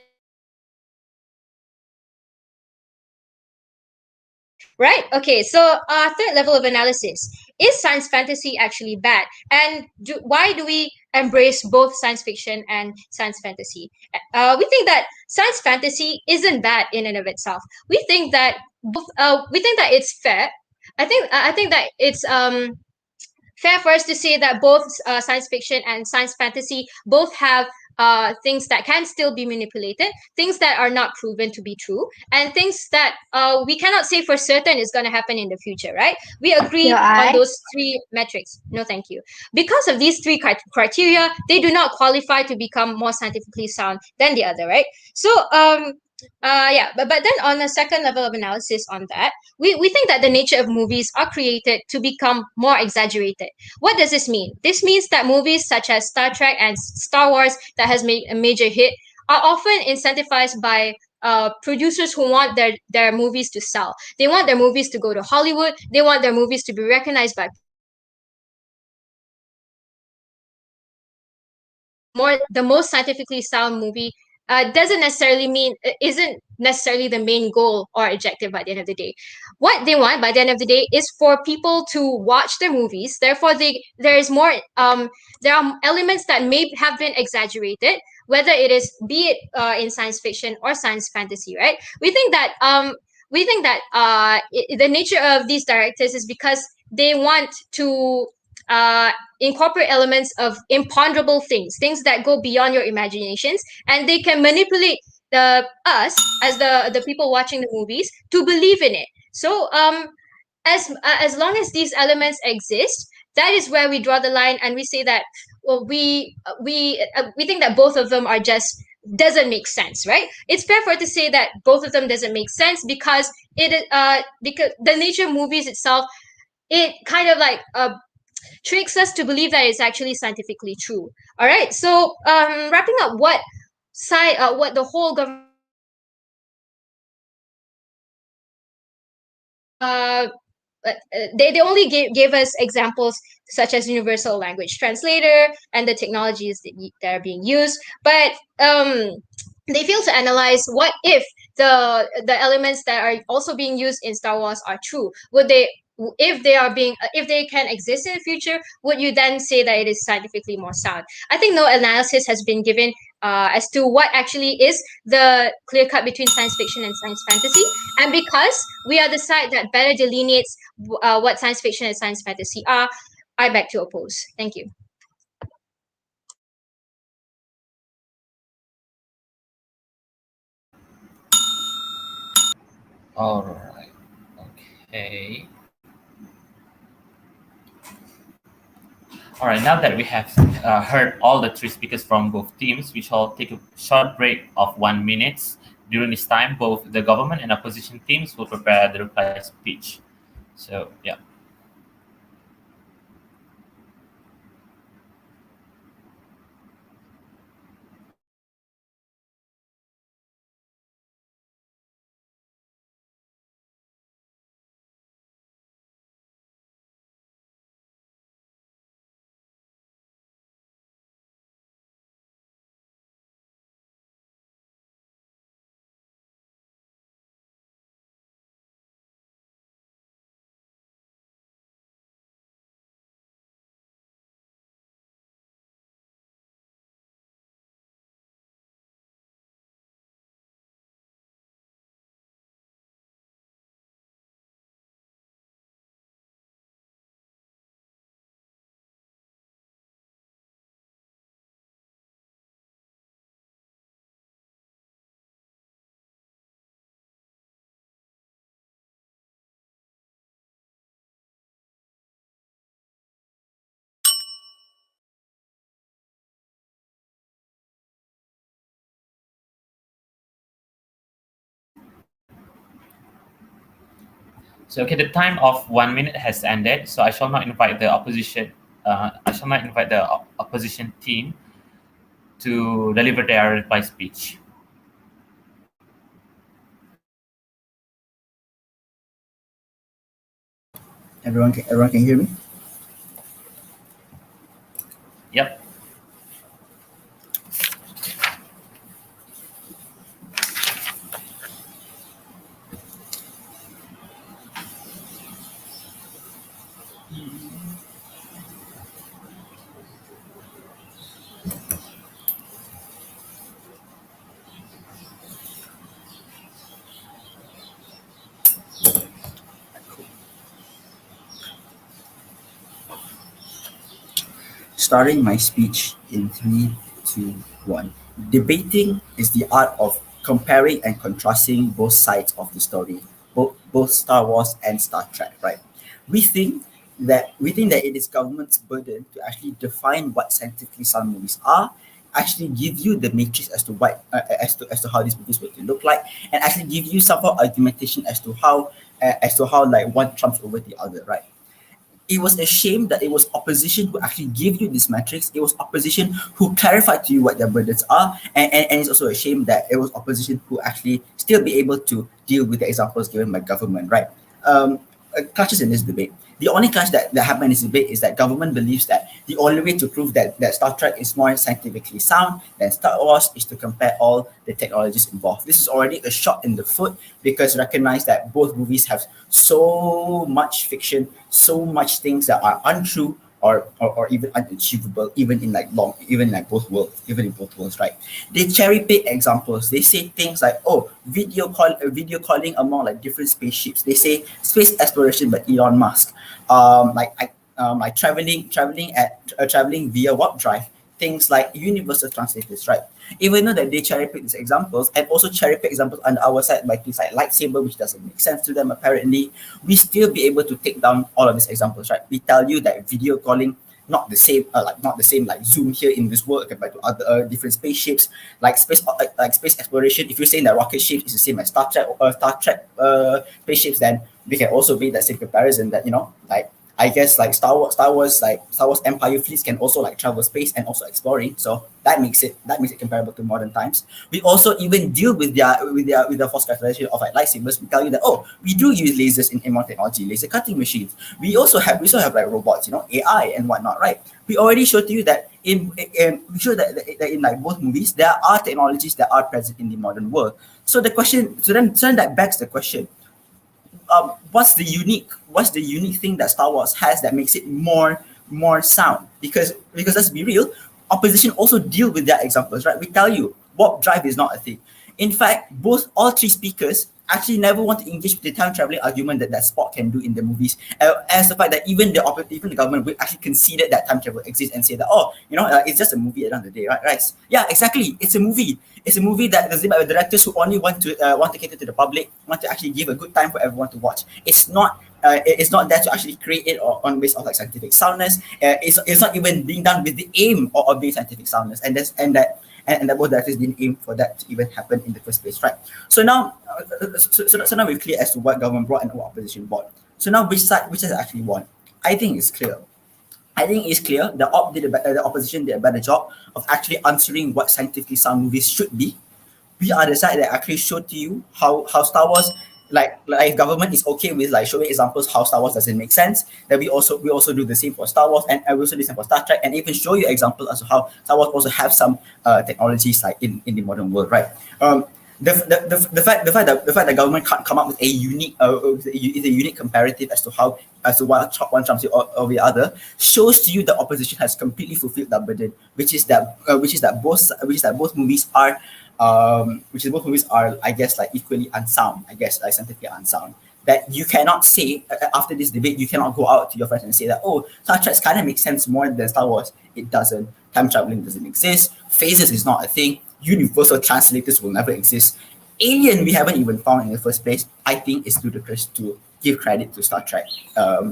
Right. Okay. So, third level of analysis: is science fantasy actually bad? And why do we embrace both science fiction and science fantasy? We think that science fantasy isn't bad in and of itself. We think that both. We think that it's fair. I think that it's fair for us to say that both science fiction and science fantasy both have things that can still be manipulated, things that are not proven to be true, and things that we cannot say for certain is going to happen in the future, right? We agree Your on eye. those three metrics. No, thank you. Because of these three criteria, they do not qualify to become more scientifically sound than the other, right? So, yeah, but then on a second level of analysis on that, we think that the nature of movies are created to become more exaggerated. What does this mean? This means that movies such as Star Trek and Star Wars that has made a major hit are often incentivized by producers who want their movies to sell. They want their movies to go to Hollywood. They want their movies to be recognized by the most scientifically sound movie doesn't necessarily mean isn't necessarily the main goal or objective by the end of the day. What they want by the end of the day is for people to watch their movies. Therefore, there is more there are elements that may have been exaggerated, whether it is be it in science fiction or science fantasy, right? We think that the nature of these directors is because they want to incorporate elements of imponderable things that go beyond your imaginations, and they can manipulate the us as the people watching the movies to believe in it. So as long as these elements exist, that is where we draw the line, and we say that, well, we think that both of them are just doesn't make sense, right? It's fair for it to say that both of them doesn't make sense because because the nature of movies itself, it kind of like tricks us to believe that it's actually scientifically true. All right. So wrapping up what the whole government they only gave us examples such as universal language translator and the technologies that are being used, but they fail to analyze what if the elements that are also being used in Star Wars are true. Would they, if they can exist in the future, would you then say that it is scientifically more sound? I think no analysis has been given as to what actually is the clear cut between science fiction and science fantasy. And because we are the side that better delineates what science fiction and science fantasy are, I beg to oppose. Thank you. All right. Okay. All right. Now that we have heard all the three speakers from both teams, we shall take a short break of 1 minute. During this time, both the government and opposition teams will prepare the reply speech. So, yeah. So, okay, the time of 1 minute has ended. So, I shall not invite the opposition. I shall not invite the opposition team to deliver their reply speech. Everyone can hear me? Yep. Starting my speech in 3, 2, 1. Debating is the art of comparing and contrasting both sides of the story, both Star Wars and Star Trek, right? We think that it is government's burden to actually define what scientifically sound movies are, actually give you the matrix as to what as to how these movies would look like, and actually give you some sort of argumentation as to how like one trumps over the other, right? It was a shame that it was opposition who actually gave you this metrics. It was opposition who clarified to you what their burdens are. And it's also a shame that it was opposition who actually still be able to deal with the examples given by government, right? Clashes in this debate. The only clash that happened in this debate is that government believes that the only way to prove that Star Trek is more scientifically sound than Star Wars is to compare all the technologies involved. This is already a shot in the foot because recognize that both movies have so much fiction, so much things that are untrue or even unachievable, even in both worlds, right? They cherry pick examples. They say things like, oh, video calling among like different spaceships. They say space exploration by Elon Musk. Like traveling via warp drive. Things like universal translators, right? Even though that they cherry pick these examples and also cherry pick examples on our side by things like lightsaber, which doesn't make sense to them apparently, we still be able to take down all of these examples, right? We tell you that video calling not the same, like Zoom here in this world compared to other different spaceships, like space exploration. If you're saying that rocket ships is the same as Star Trek spaceships, then we can also make that same comparison that like I guess like Star Wars Empire fleets can also like travel space and also exploring. So that makes it comparable to modern times. We also even deal with their false characterization of like lightsabers. We tell you that, oh, we do use lasers in modern technology, laser cutting machines. We also have like robots, AI and whatnot, right? We already showed to you that we show that in like both movies there are technologies that are present in the modern world. So then that begs the question, what's the unique thing that Star Wars has that makes it more sound? Because let's be real, opposition also deal with their examples, right? We tell you warp drive is not a thing. In fact, all three speakers actually never want to engage with the time traveling argument that Spock can do in the movies, as the fact that even the government will actually consider that time travel exists and say that, oh, it's just a movie at the end of the day, right? Yeah, exactly. It's a movie. It's a movie that is made by directors who only want to cater to the public, want to actually give a good time for everyone to watch. It's not there to actually create it on base of like scientific soundness. It's not even being done with the aim of being scientific soundness, and that both directors didn't aim for that to even happen in the first place, right? So now, so now we're clear as to what government brought and what opposition brought. So now, which has actually won? I think it's clear. The opposition did a better job of actually answering what scientifically sound movies should be. We are the side that actually showed to you how Star Wars, like government is okay with like showing examples how Star Wars doesn't make sense. That we also do the same for Star Wars, and we also do the same for Star Trek, and even show you examples as to how Star Wars also have some technologies like in the modern world, right? The fact that government can't come up with a unique comparative as to one trumps over the other shows to you the opposition has completely fulfilled that burden, which is that both movies are I guess like equally unsound, I guess like scientifically unsound. That you cannot say after this debate, you cannot go out to your friends and say that, oh, Star Trek kind of makes sense more than Star Wars. It doesn't. Time traveling doesn't exist. Phasers is not a thing. Universal translators will never exist. Alien we haven't even found in the first place. I think it's ludicrous to give credit to Star Trek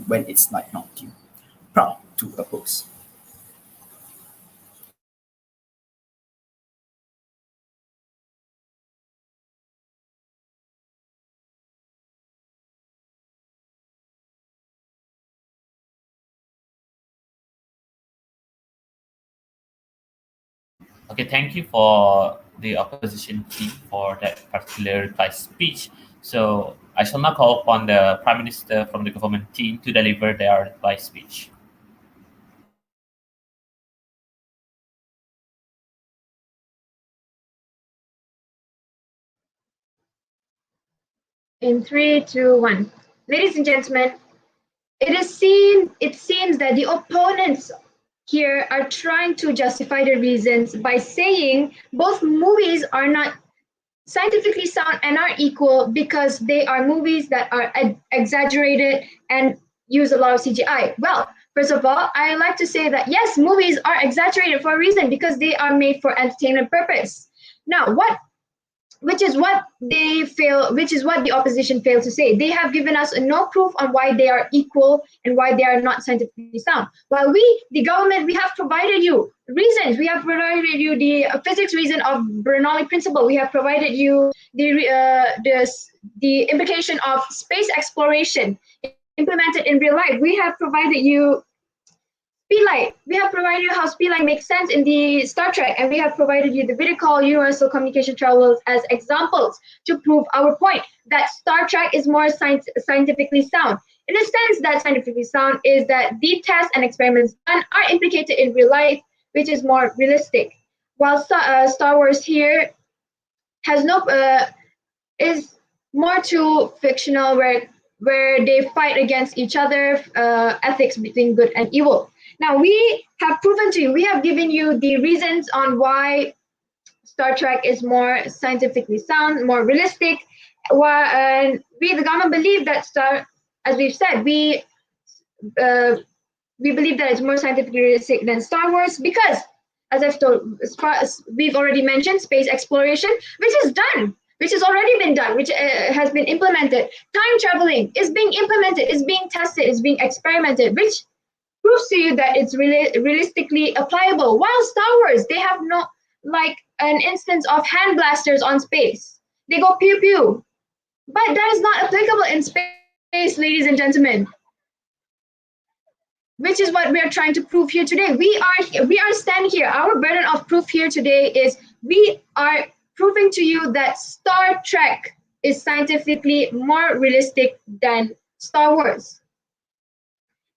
when it's not due. Proud to oppose. Okay, thank you for the opposition team for that particular reply speech. So I shall now call upon the Prime Minister from the government team to deliver their reply speech. In 3, 2, 1. Ladies and gentlemen, it seems that the opponents here are trying to justify the reasons by saying both movies are not scientifically sound and are equal because they are movies that are exaggerated and use a lot of CGI. Well, first of all, I like to say that yes, movies are exaggerated for a reason because they are made for entertainment purpose. Now, which is what the opposition failed to say. They have given us no proof on why they are equal and why they are not scientifically sound. While we, the government, we have provided you reasons. We have provided you the physics reason of Bernoulli principle. We have provided you the implication of space exploration implemented in real life. We have provided you speed light. We have provided you how speed light makes sense in the Star Trek, and we have provided you the video call universal communication travels as examples to prove our point that Star Trek is more scientifically sound. In a sense that scientifically sound is that the tests and experiments done are implicated in real life, which is more realistic. While Star Wars here has no is more too fictional, where they fight against each other, ethics between good and evil. Now, we have proven to you, we have given you the reasons on why Star Trek is more scientifically sound, more realistic. We, the government, believe that as we've said, we believe that it's more scientifically realistic than Star Wars because, as I've told, we've already mentioned space exploration, which is done, which has already been done, which has been implemented. Time traveling is being implemented, is being tested, is being experimented, which proves to you that it's realistically applicable. While Star Wars, they have no, like an instance of hand blasters on space. They go pew pew. But that is not applicable in space, ladies and gentlemen. Which is what we are trying to prove here today. We are standing here. Our burden of proof here today is we are proving to you that Star Trek is scientifically more realistic than Star Wars.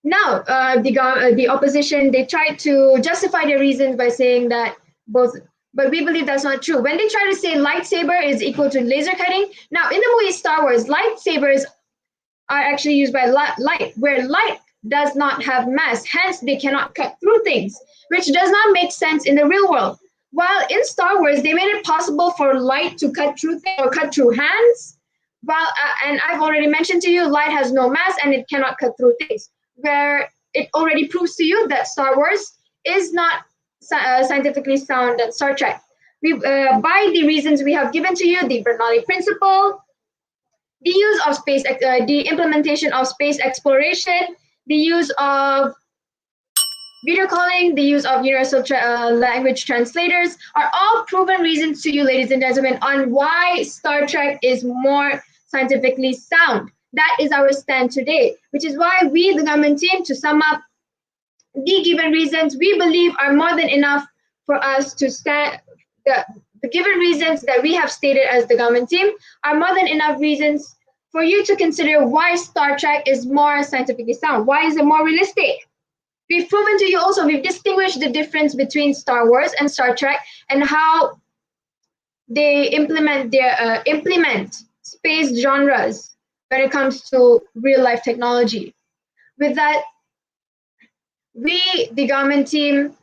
Now, the opposition, they tried to justify their reasons by saying that both, but we believe that's not true. When they try to say lightsaber is equal to laser cutting, now in the movie Star Wars, lightsabers are actually used by light, where light does not have mass, hence they cannot cut through things, which does not make sense in the real world. While in Star Wars, they made it possible for light to cut through things or cut through hands. While and I've already mentioned to you, light has no mass and it cannot cut through things. Where it already proves to you that Star Wars is not scientifically sound than Star Trek. By the reasons we have given to you, the Bernoulli principle, the use of space, the implementation of space exploration, the use of video calling, the use of universal language translators are all proven reasons to you, ladies and gentlemen, on why Star Trek is more scientifically sound. That is our stand today, which is why we, the government team, to sum up, the given reasons we believe are more than enough for us to stand. The given reasons that we have stated as the government team are more than enough reasons for you to consider why Star Trek is more scientifically sound. Why is it more realistic? We've proven to you also, we've distinguished the difference between Star Wars and Star Trek and how they implement space genres when it comes to real life technology. With that, we, the government team,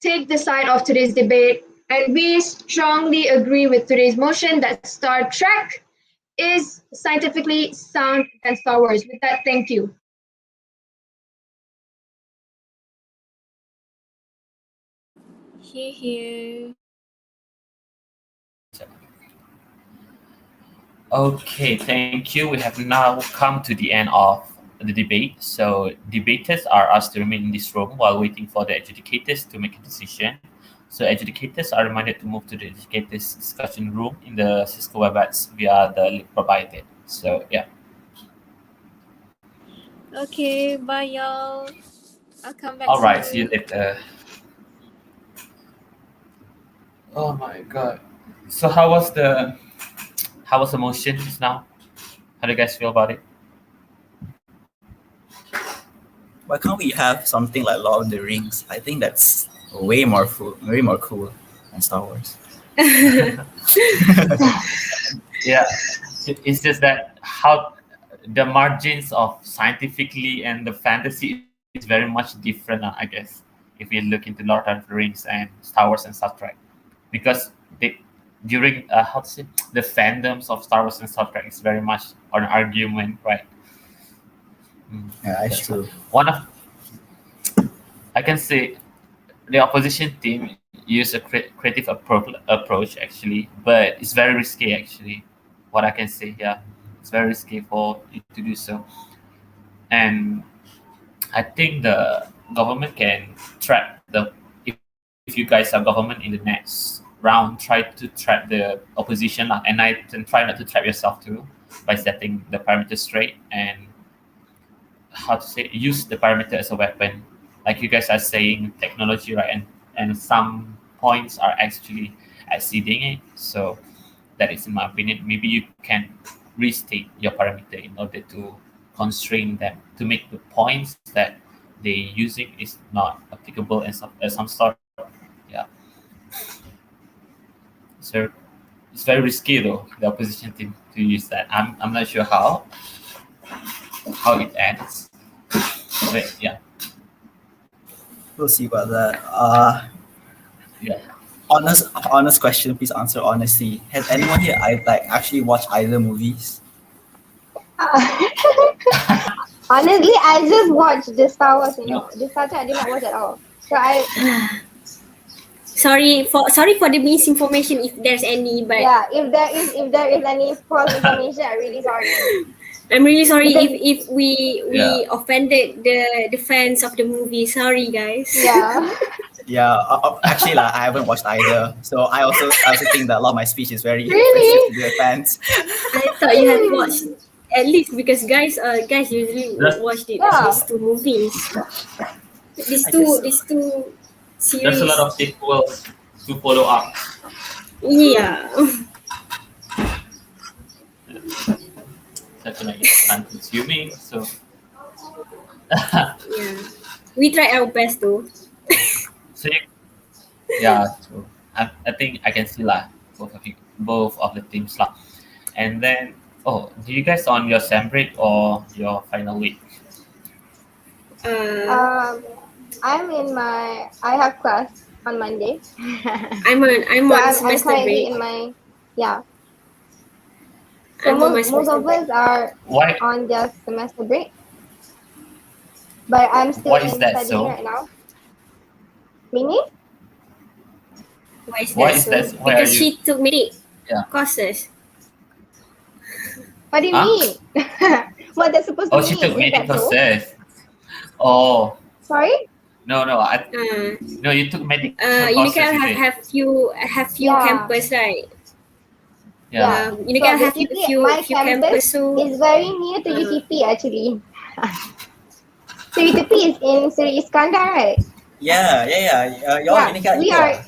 take the side of today's debate, and we strongly agree with today's motion that Star Trek is scientifically sound than Star Wars. With that, thank you. Here. Okay, thank you. We have now come to the end of the debate. So debaters are asked to remain in this room while waiting for the adjudicators to make a decision. So adjudicators are reminded to move to the adjudicators discussion room in the Cisco WebEx via the link provided. So yeah. Okay, bye y'all. I'll come back All right, soon. see you later. Oh my god. So how was the motion just now? How do you guys feel about it? Why can't we have something like Lord of the Rings? I think that's way more cool than Star Wars. Yeah, it's just that how the margins of scientifically and the fantasy is very much different, I guess, if you look into Lord of the Rings and Star Wars and Star Trek, because they during how to say the fandoms of Star Wars and Star Trek is very much an argument, right? Yeah, that's That's true. one of I can say the opposition team use a creative approach actually, but it's very risky actually. What I can say, yeah, it's very risky for you to do so, and I think the government can trap if you guys are government in the next round, try to trap the opposition lah, and try not to trap yourself too by setting the parameters straight and how to say use the parameter as a weapon. Like you guys are saying technology, right? And some points are actually exceeding it. So that is in my opinion. Maybe you can restate your parameter in order to constrain them to make the points that they using is not applicable as some sort. Yeah. So it's very risky though, the opposition team to use that. I'm not sure how it ends. But yeah. We'll see about that. Yeah. Honest question. Please answer honestly. Has anyone here actually watched either movies? Honestly, I just watched the Star Wars, No. The Star Trek I did not watch at all. So I Sorry for the misinformation if there's any, but yeah, if there is any false information, I'm really sorry. I'm really sorry Because- if we Yeah. offended the fans of the movie. Sorry guys. Yeah. Yeah, actually, I haven't watched either. So I also think that a lot of my speech is very Really? offensive to the fans. I thought you had watched at least because guys usually watched it Yeah. these two movies. These I two guess so. these two series. There's a lot of sequels to follow up. Yeah. Such like it's time consuming. So Yeah. We try our best though. so yeah, true. I think I can see lah both of the teams lah. And then do you guys on your sem break or your final week? I have class on Monday. I'm on So I'm semester currently break. in my So I'm on my most semester of us are Why on their semester break. But I'm still Why is that studying so? right now. Mini? Why is Why that is so? that- why are Because she took medic Yeah. courses. What do you Huh? mean? What that's supposed to she mean? took Is that medical so? courses. Oh Sorry? no, no, you took medical courses. UniKL is it? have few Yeah. campus, right? Yeah. UniKL have basically, few my campus, so is very near to UTP actually. So UTP is in Sri Iskandar, right? Yeah. Y'all Yeah, UniKL we Eco, are.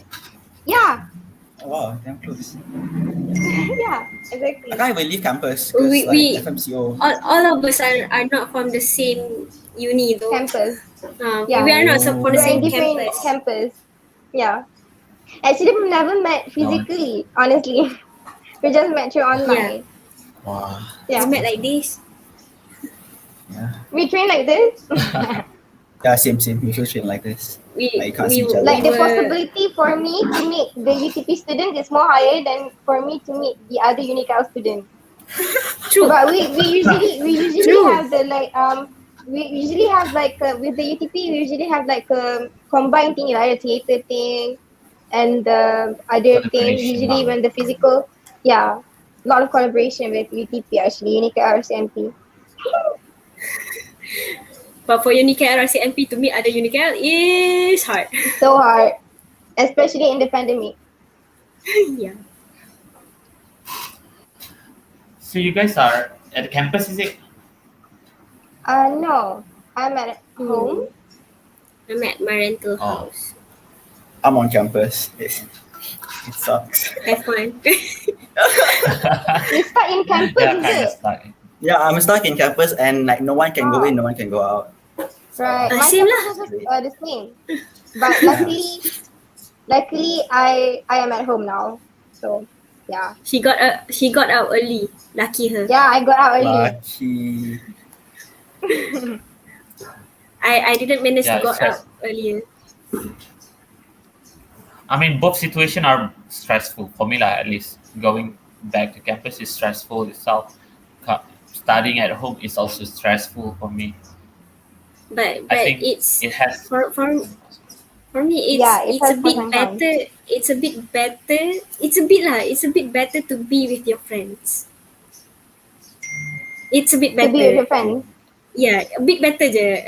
Yeah, Oh, wow, damn close. yeah, exactly. I can't even leave campus because We- FMCO. all of us are not from the same uni though. Campus. We are not from the We're in same different campus. campus. Yeah. Actually, we never met physically, honestly. We just met through online. Wow. Yeah. We met like this. Yeah. We train like this. Yeah, same. We also train like this. We Like, you can't see each other. Like the were- possibility for me to meet the UTP student is more higher than for me to meet the other UniKL student. True. But we usually True. have the with the UTP we usually have like a combined thing, like a theater thing and the other thing. Collaboration Usually lah. when the physical, a lot of collaboration with UTP actually, UniKL RCMP. But for UniKL RCMP to meet other UniKL is hard. So hard, especially in the pandemic. Yeah. So you guys are at the campus, is it? No, I'm at home. I'm at my rental Oh. house. I'm on campus. Yes. It sucks. Have fun. You stuck in campus, Yeah, is kind of it? stuck. Yeah, I'm stuck in campus and like no one can go Oh. in, no one can go out. Right. My Same campus lah. was the same. But luckily I am at home now. So yeah. She got out early. Lucky her. Yeah, I got out early. Lucky. I didn't manage Yeah, to it's go out earlier. I mean, both situations are stressful for me, at least. Going back to campus is stressful itself. Studying at home is also stressful for me. But I think it's it has. for me it's Yeah, it it's has a bit pros and cons. better. It's a bit better. It's a bit better to be with your friends. It's a bit To be with better. your friends. Yeah, a bit better je.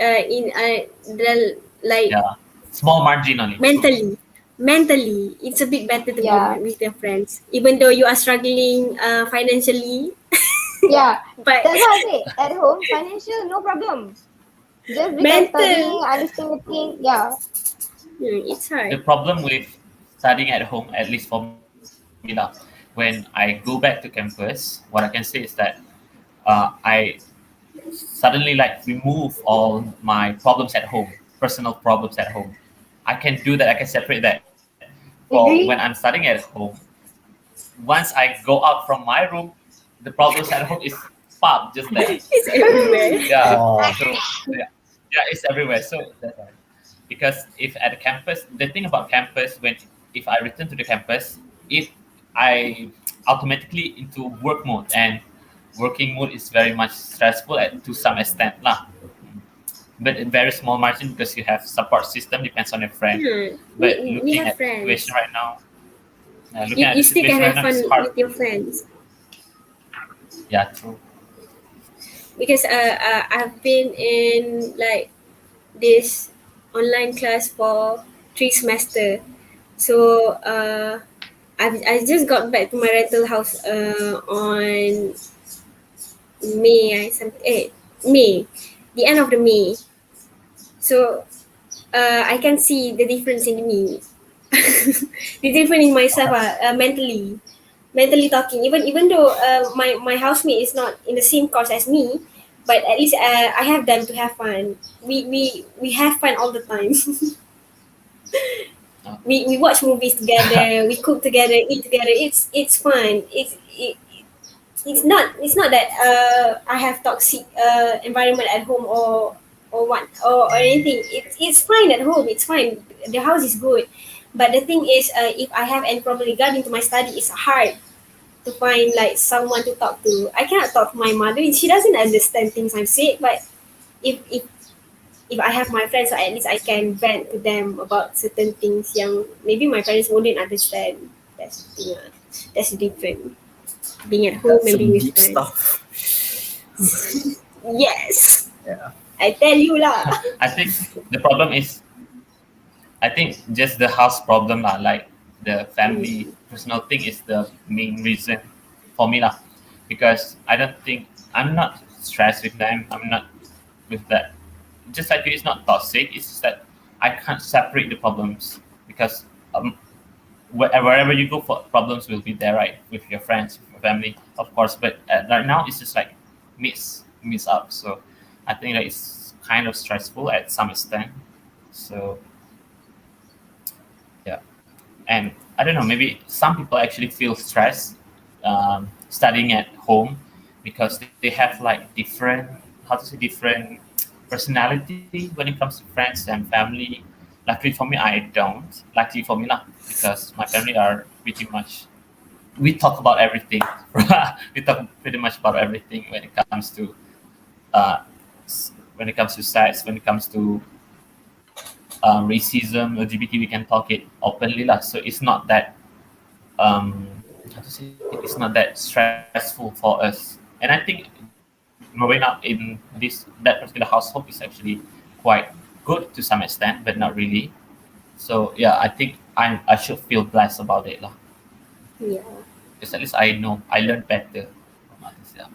Like Yeah, small margin only. mentally, it's a bit better to Yeah. be with your friends, even though you are struggling financially. Yeah. But That's why I say at home, financial no problem. Just because Mental. studying, understanding the thing, yeah. It's hard. The problem with studying at home, at least for me, when I go back to campus, what I can say is that I suddenly remove all my problems at home, personal problems at home. I can do that. I can separate that. For Agree. when I'm studying at home, once I go out from my room, the problems at home is just there. It's everywhere. Yeah. Oh. So yeah, it's everywhere. So that's why. Because if at the campus, the thing about campus, if I return to the campus, if I automatically into work mode, and working mode is very much stressful to some extent lah. But in very small margin because you have support system depends on your friend. But We looking have at the friends. situation right now, looking at You the still situation can right have now, fun it's hard. with your friends. Yeah, true. Because I've been in this online class for 3 semester. So I just got back to my rental house on May, May, the end of the May. So I can see the difference in me, the difference in myself, mentally talking. Even though my housemate is not in the same course as me, but at least I have them to have fun. We have fun all the time. We watch movies together. We cook together, eat together. It's fun. It's not that I have toxic environment at home or anything. It's fine at home. It's fine. The house is good. But the thing is, if I have any problem regarding to my study, it's hard to find someone to talk to. I cannot talk to my mother. She doesn't understand things I say. But if I have my friends, so at least I can vent to them about certain things yang maybe my parents wouldn't understand. That's the thing. That's different. Being at home That's and some being with deep friends. stuff. Yes. Yeah. I tell you lah. I think the problem is, I think just the house problem lah, like the family personal thing is the main reason for me lah, because I don't think I'm not stressed with them. I'm not with that. Just like it's not toxic. It's just that I can't separate the problems because wherever you go, for problems will be there, right? With your friends, with your family, of course. But right now, it's just like mix up. So I think that it's kind of stressful at some extent. So yeah, and I don't know. Maybe some people actually feel stressed studying at home because they have different, different personality when it comes to friends and family. Luckily for me, I don't. Luckily for me, lah, because my family are pretty much. We talk about everything. We talk pretty much about everything when it comes to sex, when it comes to racism, LGBT. We can talk it openly, lah. So it's not that it's not that stressful for us. And I think growing up in that particular household is actually quite good to some extent, but not really. So yeah, I think I should feel blessed about it lah. Yeah. Because at least I know I learned better from others. Yeah.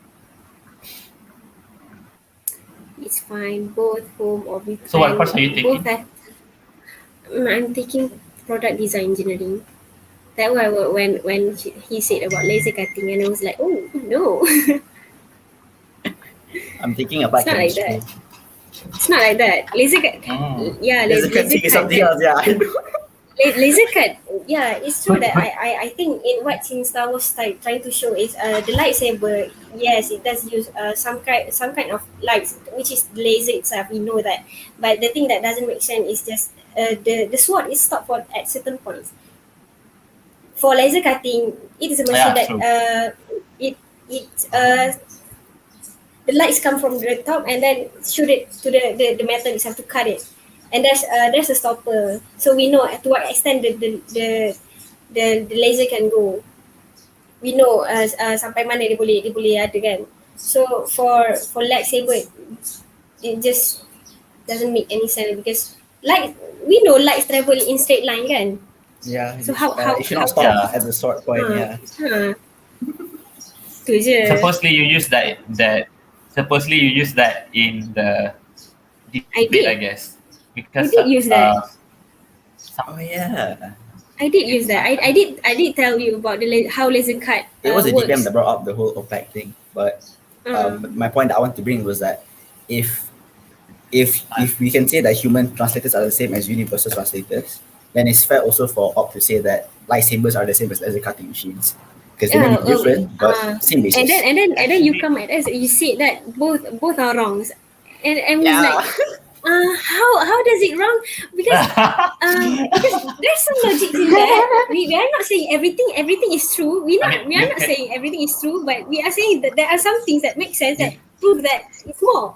It's fine. Both home or with So what friends, course are you taking? both I'm taking product design engineering. That why when he said about laser cutting, and I was like, oh no, I'm thinking about it's not like chemistry. that. It's not like that. Yeah, Laser cutting is something else. Yeah, I know. Laser cut. Yeah, it's true that I think in what in Star Wars trying to show is the lightsaber. Yes, it does use some kind of lights, which is the laser itself. We know that, but the thing that doesn't make sense is just the sword is stopped at certain points. For laser cutting, it is a machine that true. it the lights come from the top and then shoot it to the metal itself to cut it, and there's a stopper, so we know to what extent the laser can go. We know sampai mana dia boleh ada kan. So for lightsaber, it just doesn't make any sense because light, we know lights travel in straight line kan. Yeah. So how it should not stop at the sword point. Yeah. Tu je. Supposedly you use that in the debate, I guess. Because I did use that. Oh yeah. I did use that. I did tell you about how laser cut It was a works. DPM that brought up the whole opaque thing, but my point that I want to bring was that if we can say that human translators are the same as universal translators, then it's fair also for Op to say that lightsabers are the same as laser cutting machines, because they may be different but same basis. And then you come at us, you say that both are wrongs, and we was like, how does it wrong? Because there's some logic in that. We are not saying everything is true. We are not saying everything is true, but we are saying that there are some things that make sense that prove that it's more.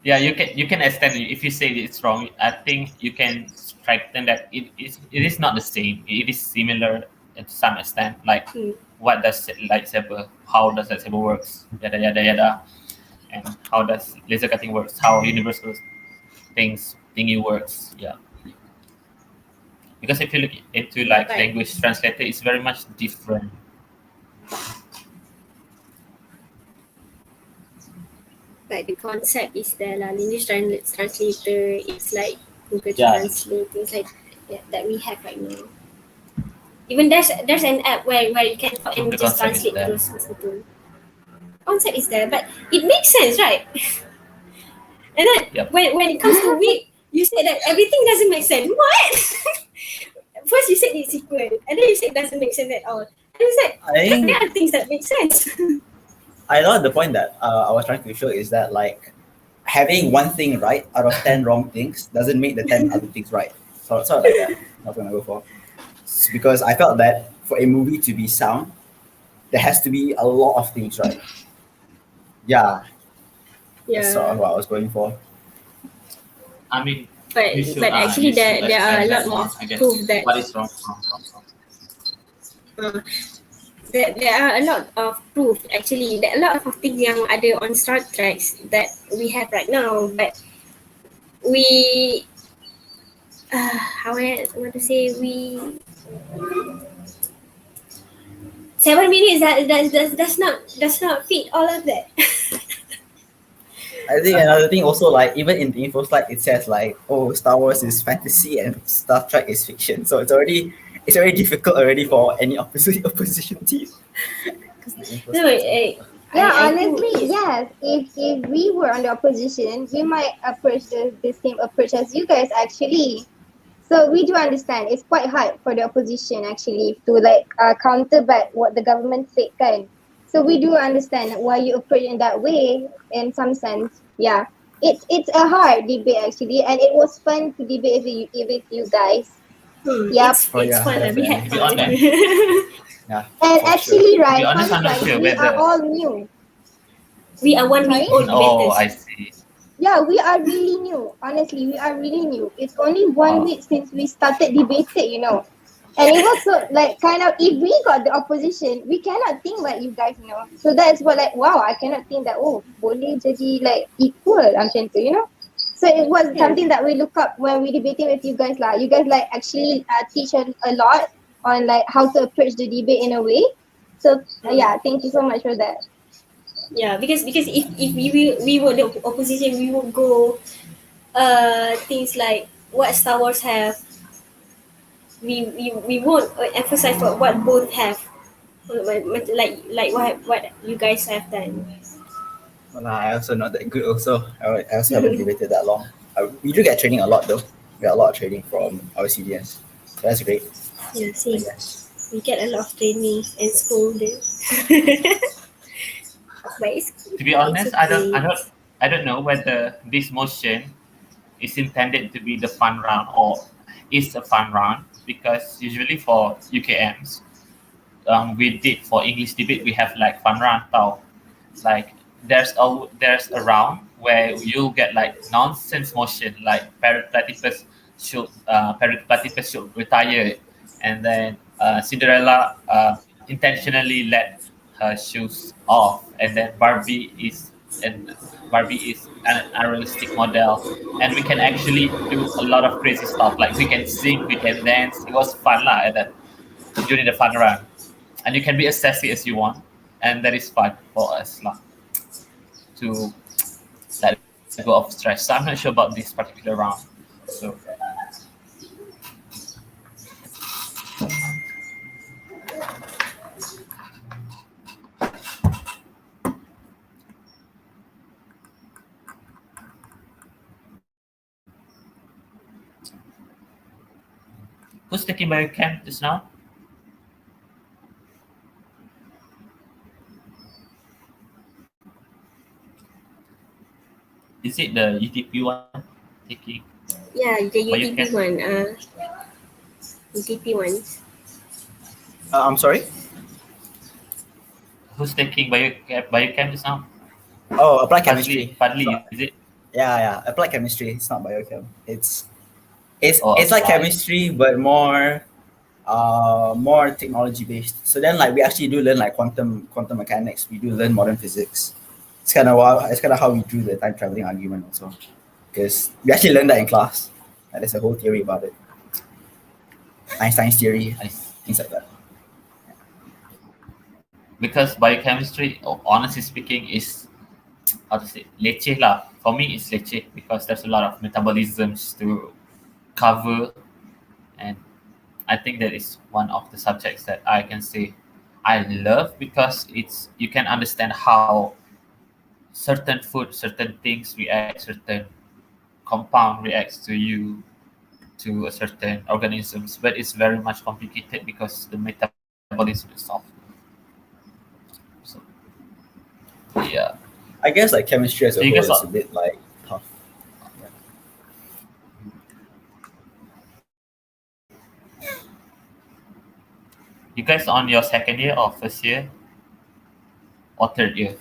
Yeah, you can extend it. If you say it's wrong, I think you can strengthen that it is not the same. It is similar to some extent. Like what does lightsaber? How does lightsaber works? Yada yada yada. And how does laser cutting works? How universal thingy works? Yeah. Because if you look into like language translator, it's very much different. But the concept is there lah. English translator, it's like Google Translate, things like that we have right now. Even there's an app where you can talk and just translate those. Concept is there, but it makes sense, right? And then when it comes to week, you said that everything doesn't make sense. What? First you said it's equal, and then you said it doesn't make sense at all. And you said there are things that make sense. I know the point that I was trying to show is that like having one thing right out of 10 wrong things doesn't make the 10 other things right. So like that. That's what I'm gonna go for. It's because I felt that for a movie to be sound, there has to be a lot of things right. Yeah. That's sort of what I was going for. I mean, but actually there are a lot more proof that what is wrong. There are a lot of proof actually. There are a lot of things yang ada on Star Trek that we have right now, but we how I want to say, we 7 minutes does not fit all of that. I think another thing also, like even in the info slide it says like, oh, Star Wars is fantasy and Star Trek is fiction, so it's already difficult already for any opposition team. Honestly, yes. If we were on the opposition, we might approach the same approach as you guys actually. So we do understand it's quite hard for the opposition actually to like counter back what the government said kan. So we do understand why you approach in that way in some sense. Yeah, it's a hard debate actually, and it was fun to debate with you guys. Yep. It's fun. We had fun. Yeah. And actually, sure. right, Honest, we are all new. We are 1 week old debaters. I see. Yeah, we are really new. Honestly, we are really new. It's only 1 week since we started debating, you know. And it was so like kind of, if we got the opposition, we cannot think like you guys, you know. So that's what like, wow, I cannot think that, oh, boleh jadi like equal macam tu, you know. So it was something that we look up when we debating with you guys lah. You guys like actually teach a lot on like how to approach the debate in a way. So yeah, thank you so much for that. Yeah, because if we were the opposition, we would go things like what Star Wars have, we won't emphasize what both have, like what you guys have done. Well, I also not that good. Also, I also haven't debated that long. We do get training a lot though. We get a lot of training from our CDS, so that's great. Yeah, I see, guess. we get a lot of training and scolded. But To be it's honest, okay. I don't know whether this motion is intended to be the fun round or is a fun round, because usually for UKMs, we did for English debate, we have like fun round tau. Like there's a round where you'll get like nonsense motion, like Platypus should retire, and then Cinderella intentionally let her shoes off, and then Barbie is an unrealistic model, and we can actually do a lot of crazy stuff. Like we can sing, we can dance. It was fun lah at that during the fun run, and you can be as sassy as you want, and that is fun for us lah to let go of stress. So I'm not sure about this particular round. So who's taking biochem just now? Is it the UTP one taking? Yeah, the UTP Biochem? one. UTP ones. I'm sorry. Who's taking biochem just now? Oh, applied chemistry. Fadli, is it? Yeah. Applied chemistry. It's not biochem. It's Oh, it's like applied. chemistry, but more technology based. So then like we actually do learn like quantum mechanics. We do learn modern physics. It's kind of how we drew the time traveling argument also, because we actually learned that in class. And there's a whole theory about it. Einstein's theory, things like that. Because biochemistry, honestly speaking, is how to say leceh lah. For me, it's leceh because there's a lot of metabolisms to cover, and I think that is one of the subjects that I can say I love, because it's you can understand how certain food, certain things react, certain compound reacts to you, to a certain organisms, but it's very much complicated because the metabolism itself. So yeah. I guess like chemistry as a So you whole guys is are- a bit like tough. You guys on your second year or first year or third year?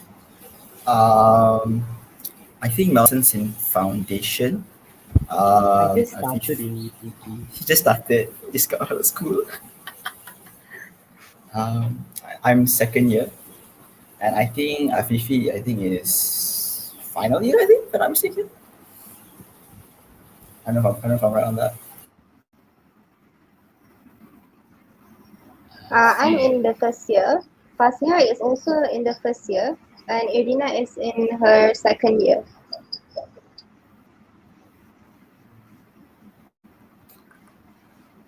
I think Melson's in foundation. I just I think started in UTP. he just started. Just got out of school. I'm second year, and I think Afifi, I think is final year. I think, if I'm not mistaken. I don't know if I'm right on that. I'm in the first year. Faseha is also in the first year, and Irina is in her second year.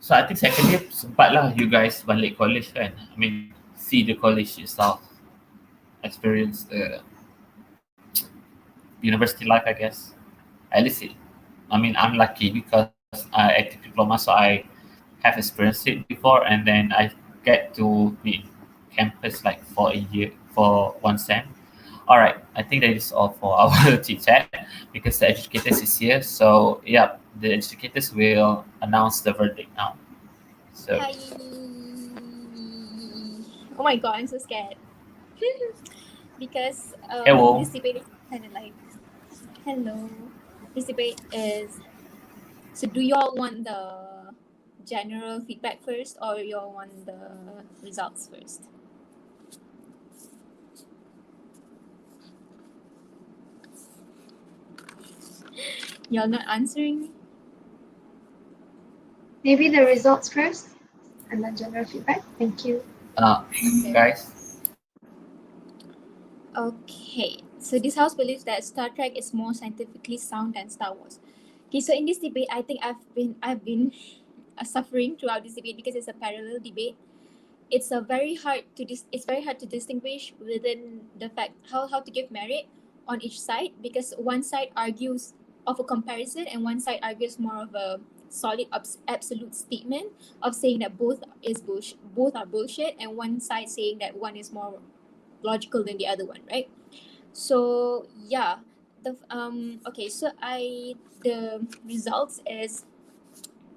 So I think second year sempat lah you guys balik college kan. I mean, see the college itself, experience the university life, I guess. At least I'm lucky because I active diploma, so I have experienced it before, and then I get to be in campus like for a year, for one sem. All right, I think that is all for our chit chat, because the educators is here. So yeah, the educators will announce the verdict now. So Hi. Oh my god, I'm so scared. Because Hello. this debate is kind of like, hello. This debate is, so do y'all want the general feedback first or y'all want the results first? Y'all not answering me? Maybe the results first and then general feedback. Thank you. Guys, Okay, so this house believes that Star Trek is more scientifically sound than Star Wars. Okay, so in this debate, I think I've been suffering throughout this debate because it's a parallel debate. It's very hard to distinguish within the fact how to give merit on each side, because one side argues of a comparison and one side argues more of a solid absolute statement of saying that both are bullshit, and one side saying that one is more logical than the other one, right? So yeah, the results is,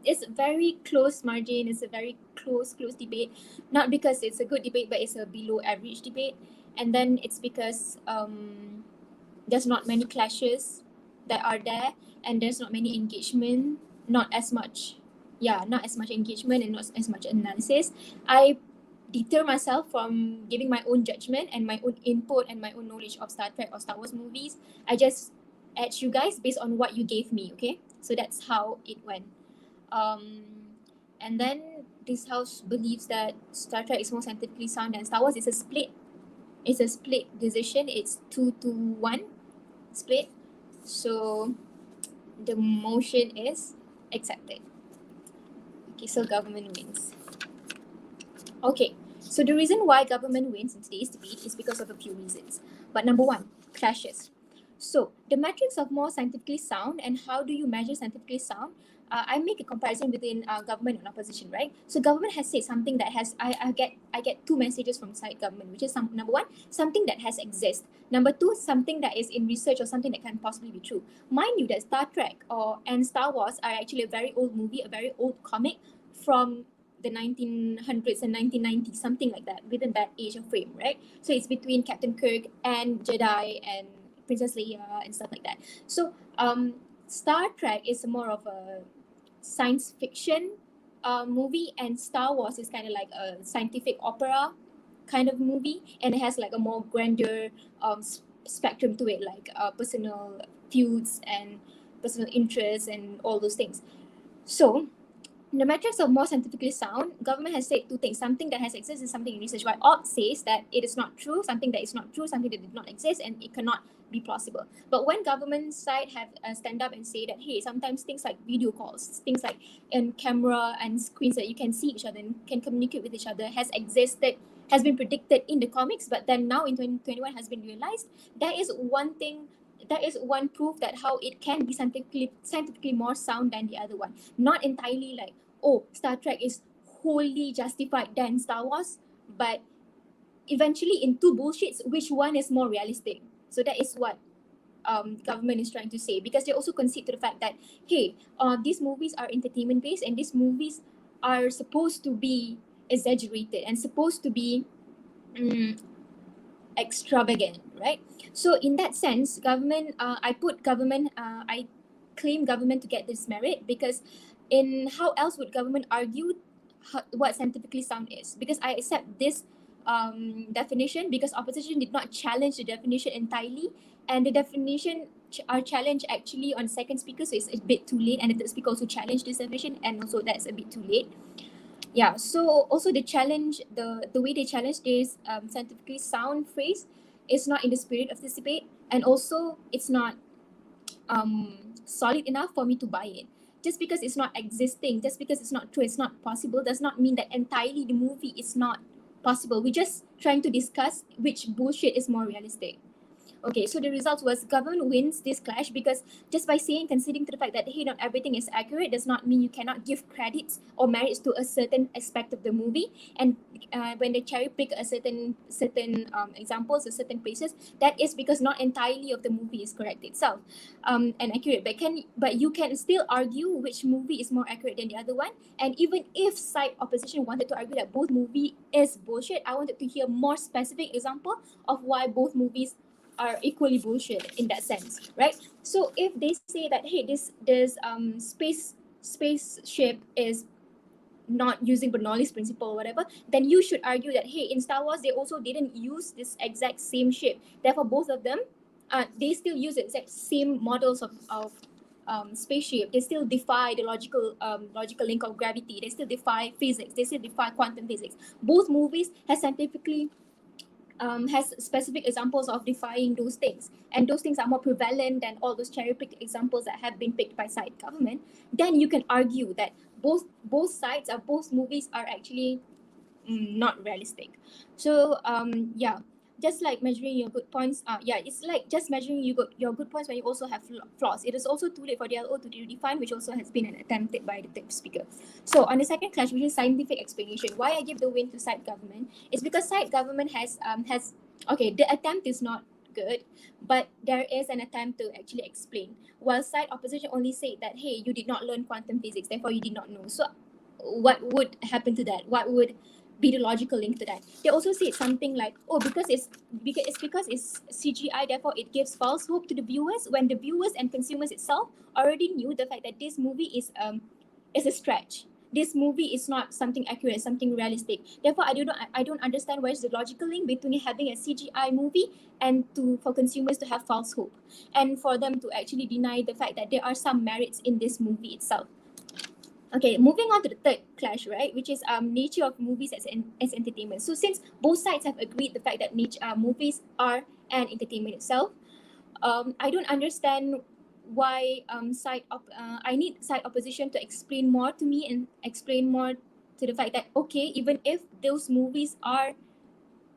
it's very close margin. It's a very close debate, not because it's a good debate, but it's a below average debate. And then it's because there's not many clashes that are there, and there's not many engagement, not as much engagement and not as much analysis. I deter myself from giving my own judgment and my own input and my own knowledge of Star Trek or Star Wars movies. I just edge you guys based on what you gave me, okay? So that's how it went. And then this house believes that Star Trek is more scientifically sound than Star Wars. It's a split decision. It's 2-1 split. So the motion is accepted. Okay, so government wins. Okay, so the reason why government wins in today's debate is because of a few reasons. But number one, clashes. So the metrics of more scientifically sound, and how do you measure scientifically sound? I make a comparison between government and opposition, right? So government has said something that has, I get two messages from side government, which is number one, something that has exist. Number two, something that is in research or something that can possibly be true. Mind you that Star Trek and Star Wars are actually a very old movie, a very old comic from the 1900s and 1990s, something like that, within that age of frame, right? So it's between Captain Kirk and Jedi and Princess Leia and stuff like that. So Star Trek is more of a science fiction movie, and Star Wars is kind of like a scientific opera kind of movie, and it has like a more grander spectrum to it, like personal feuds and personal interests and all those things. So the metrics of more scientifically sound, government has said two things: something that has existed and something in research. While Odd says that it is not true, something that is not true, something that did not exist, and it cannot be plausible. But when government side have stand up and say that, hey, sometimes things like video calls, things like in camera and screens that you can see each other and can communicate with each other has existed, has been predicted in the comics, but then now in 2021 has been realized, that is one thing. That is one proof that how it can be scientifically more sound than the other one. Not entirely like, oh, Star Trek is wholly justified than Star Wars, but eventually in two bullshits, which one is more realistic? So that is what government is trying to say, because they also concede to the fact that, hey, these movies are entertainment based, and these movies are supposed to be exaggerated and supposed to be extravagant, right? So in that sense, government, I claim government to get this merit, because in how else would government argue what scientifically sound is? Because I accept this definition because opposition did not challenge the definition entirely, and the definition are challenged actually on second speaker, so it's a bit too late, and the third speaker also challenged this definition, and also that's a bit too late. Yeah, so also the challenge, the way they challenge this scientifically sound phrase is not in the spirit of this debate, and also it's not solid enough for me to buy it. Just because it's not existing, just because it's not true, it's not possible, does not mean that entirely the movie is not possible. We're just trying to discuss which bullshit is more realistic. Okay, so the result was government wins this clash, because just by conceding to the fact that, hey, not everything is accurate, does not mean you cannot give credits or merits to a certain aspect of the movie. And when they cherry pick a certain examples or certain places, that is because not entirely of the movie is correct itself and accurate. But you can still argue which movie is more accurate than the other one. And even if side opposition wanted to argue that both movie is bullshit, I wanted to hear more specific example of why both movies are equally bullshit in that sense, right? So if they say that, hey, this spaceship is not using Bernoulli's principle or whatever, then you should argue that, hey, in Star Wars they also didn't use this exact same ship. Therefore, both of them, they still use the exact same models of spaceship. They still defy the logical link of gravity. They still defy physics. They still defy quantum physics. Both movies has scientifically has specific examples of defying those things, and those things are more prevalent than all those cherry-picked examples that have been picked by side government. Then you can argue that both sides or both movies are actually not realistic. So yeah, just like measuring your good points, it's like just measuring your good points when you also have flaws. It is also too late for the LO to redefine, which also has been attempted by the third speaker. So on the second clash, which is scientific explanation, why I give the win to side government is because side government has okay, the attempt is not good, but there is an attempt to actually explain. While side opposition only said that, hey, you did not learn quantum physics, therefore you did not know. So what would happen to that? What would be the logical link to that? They also said something like, oh, because it's CGI, therefore it gives false hope to the viewers, when the viewers and consumers itself already knew the fact that this movie is a stretch. This movie is not something accurate, something realistic. Therefore, I don't understand where is the logical link between having a CGI movie and for consumers to have false hope, and for them to actually deny the fact that there are some merits in this movie itself. Okay, moving on to the third clash, right, which is nature of movies as entertainment. So since both sides have agreed the fact that movies are an entertainment itself, I don't understand why I need side opposition to explain more to me and explain more to the fact that, okay, even if those movies are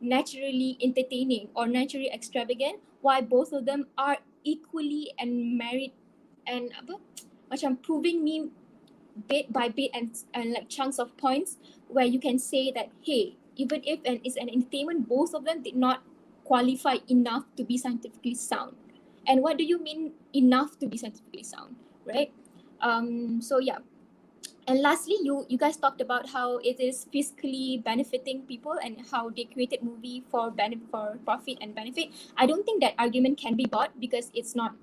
naturally entertaining or naturally extravagant, why both of them are equally and merit and macam proving me bit by bit and like chunks of points where you can say that, hey, even if it's an entertainment, both of them did not qualify enough to be scientifically sound. And what do you mean enough to be scientifically sound, right? So yeah. And lastly, you guys talked about how it is fiscally benefiting people and how they created movie for profit and benefit. I don't think that argument can be bought because it's not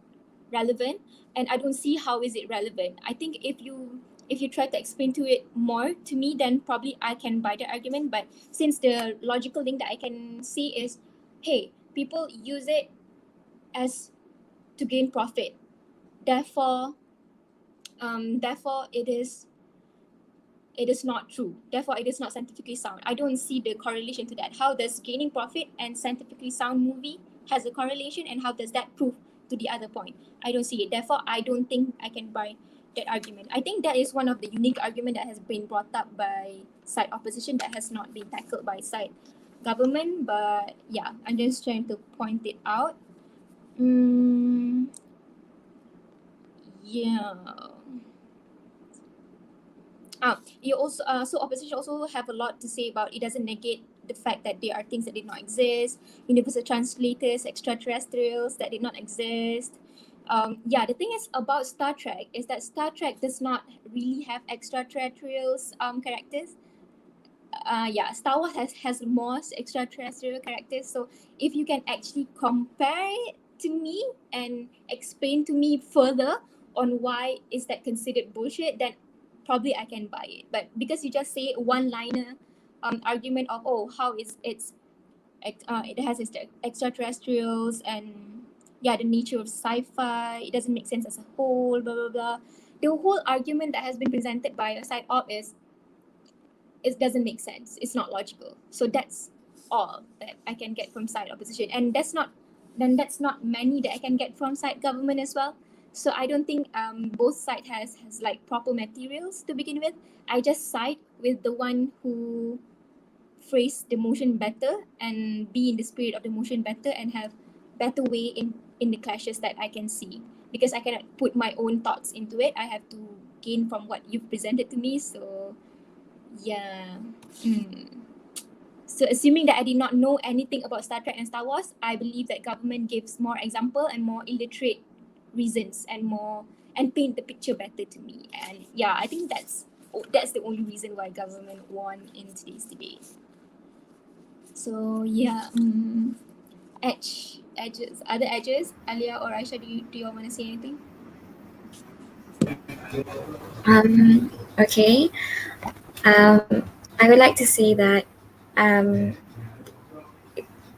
relevant, and I don't see how is it relevant. I think if you try to explain to it more to me, then probably I can buy the argument. But since the logical thing that I can see is, hey, people use it as to gain profit, therefore it is not true. Therefore, it is not scientifically sound. I don't see the correlation to that. How does gaining profit and scientifically sound movie has a correlation, and how does that prove to the other point? I don't see it. Therefore, I don't think I can buy that argument. I think that is one of the unique argument that has been brought up by side opposition that has not been tackled by side government. But yeah, I'm just trying to point it out. Yeah. You also so opposition also have a lot to say about it. Doesn't negate the fact that there are things that did not exist, universal translators, extraterrestrials that did not exist. The thing is about Star Trek is that Star Trek does not really have extraterrestrials characters. Star Wars has more extraterrestrial characters. So if you can actually compare it to me and explain to me further on why is that considered bullshit, then probably I can buy it. But because you just say one-liner argument of, oh, how it has its extraterrestrials and the nature of sci-fi, it doesn't make sense as a whole, blah blah blah. The whole argument that has been presented by a side op is it doesn't make sense. It's not logical. So that's all that I can get from side opposition, and that's not many that I can get from side government as well. So I don't think both side has like proper materials to begin with. I just side with the one who phrase the motion better and be in the spirit of the motion better and have better way in the clashes that I can see, because I cannot put my own thoughts into it. I have to gain from what you've presented to me. So yeah. So assuming that I did not know anything about Star Trek and Star Wars, I believe that government gives more example and more illiterate reasons and paint the picture better to me. And yeah, I think that's the only reason why government won in today's debate. So yeah, other edges, Alia or Aisha, do you want to say anything? Okay. I would like to say that in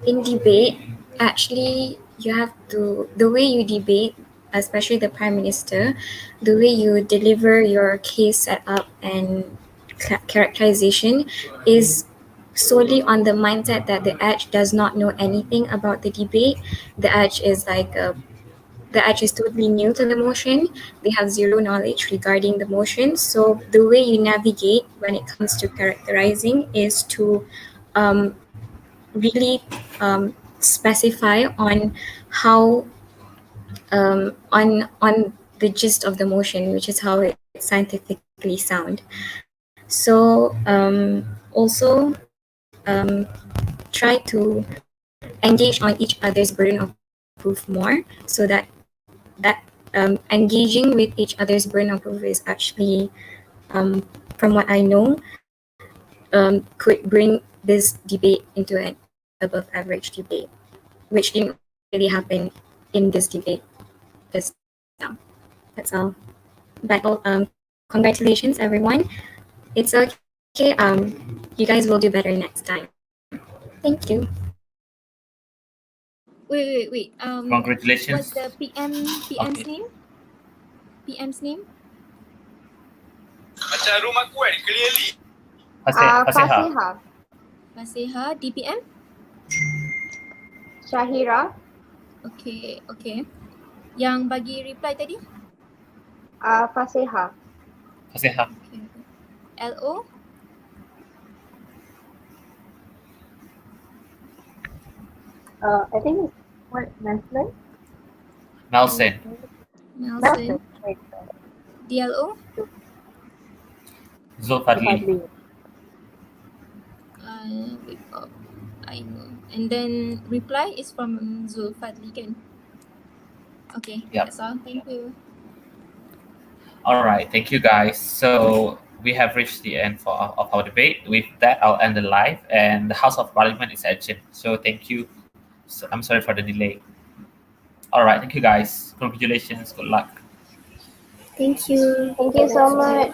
debate, actually, you have to, the way you debate, especially the Prime Minister, the way you deliver your case setup and characterization is solely on the mindset that the edge does not know anything about the debate. The edge is like a the edge is totally new to the motion. They have zero knowledge regarding the motion. So the way you navigate when it comes to characterizing is to really specify on how on the gist of the motion, which is how it's scientifically sound. So also try to engage on each other's burden of proof more, so that engaging with each other's burden of proof is actually, from what I know, could bring this debate into an above average debate, which didn't really happen in this debate just now. That's all. But congratulations, everyone. It's okay. You guys will do better next time. Thank you. Wait. Congratulations. What's the PM's Okay. name? PM's name? Macam room aku kan, clearly. Faseha. Faseha. DPM? Syahirah, Okay. Yang bagi reply tadi? Faseha. Faseha. Okay. LO? I think it's what, Melson? Melson. Melson. DLO? Zulfadhli. Wait, I know. And then reply is from Zulfadhli kan? Okay, Yep. that's all. Thank you. All right, thank you guys. So we have reached the end of our debate. With that, I'll end the live, and the House of Parliament is adjourned. So thank you. So I'm sorry for the delay. All right, thank you guys. Congratulations. Good luck. Thank you. Thank you so much.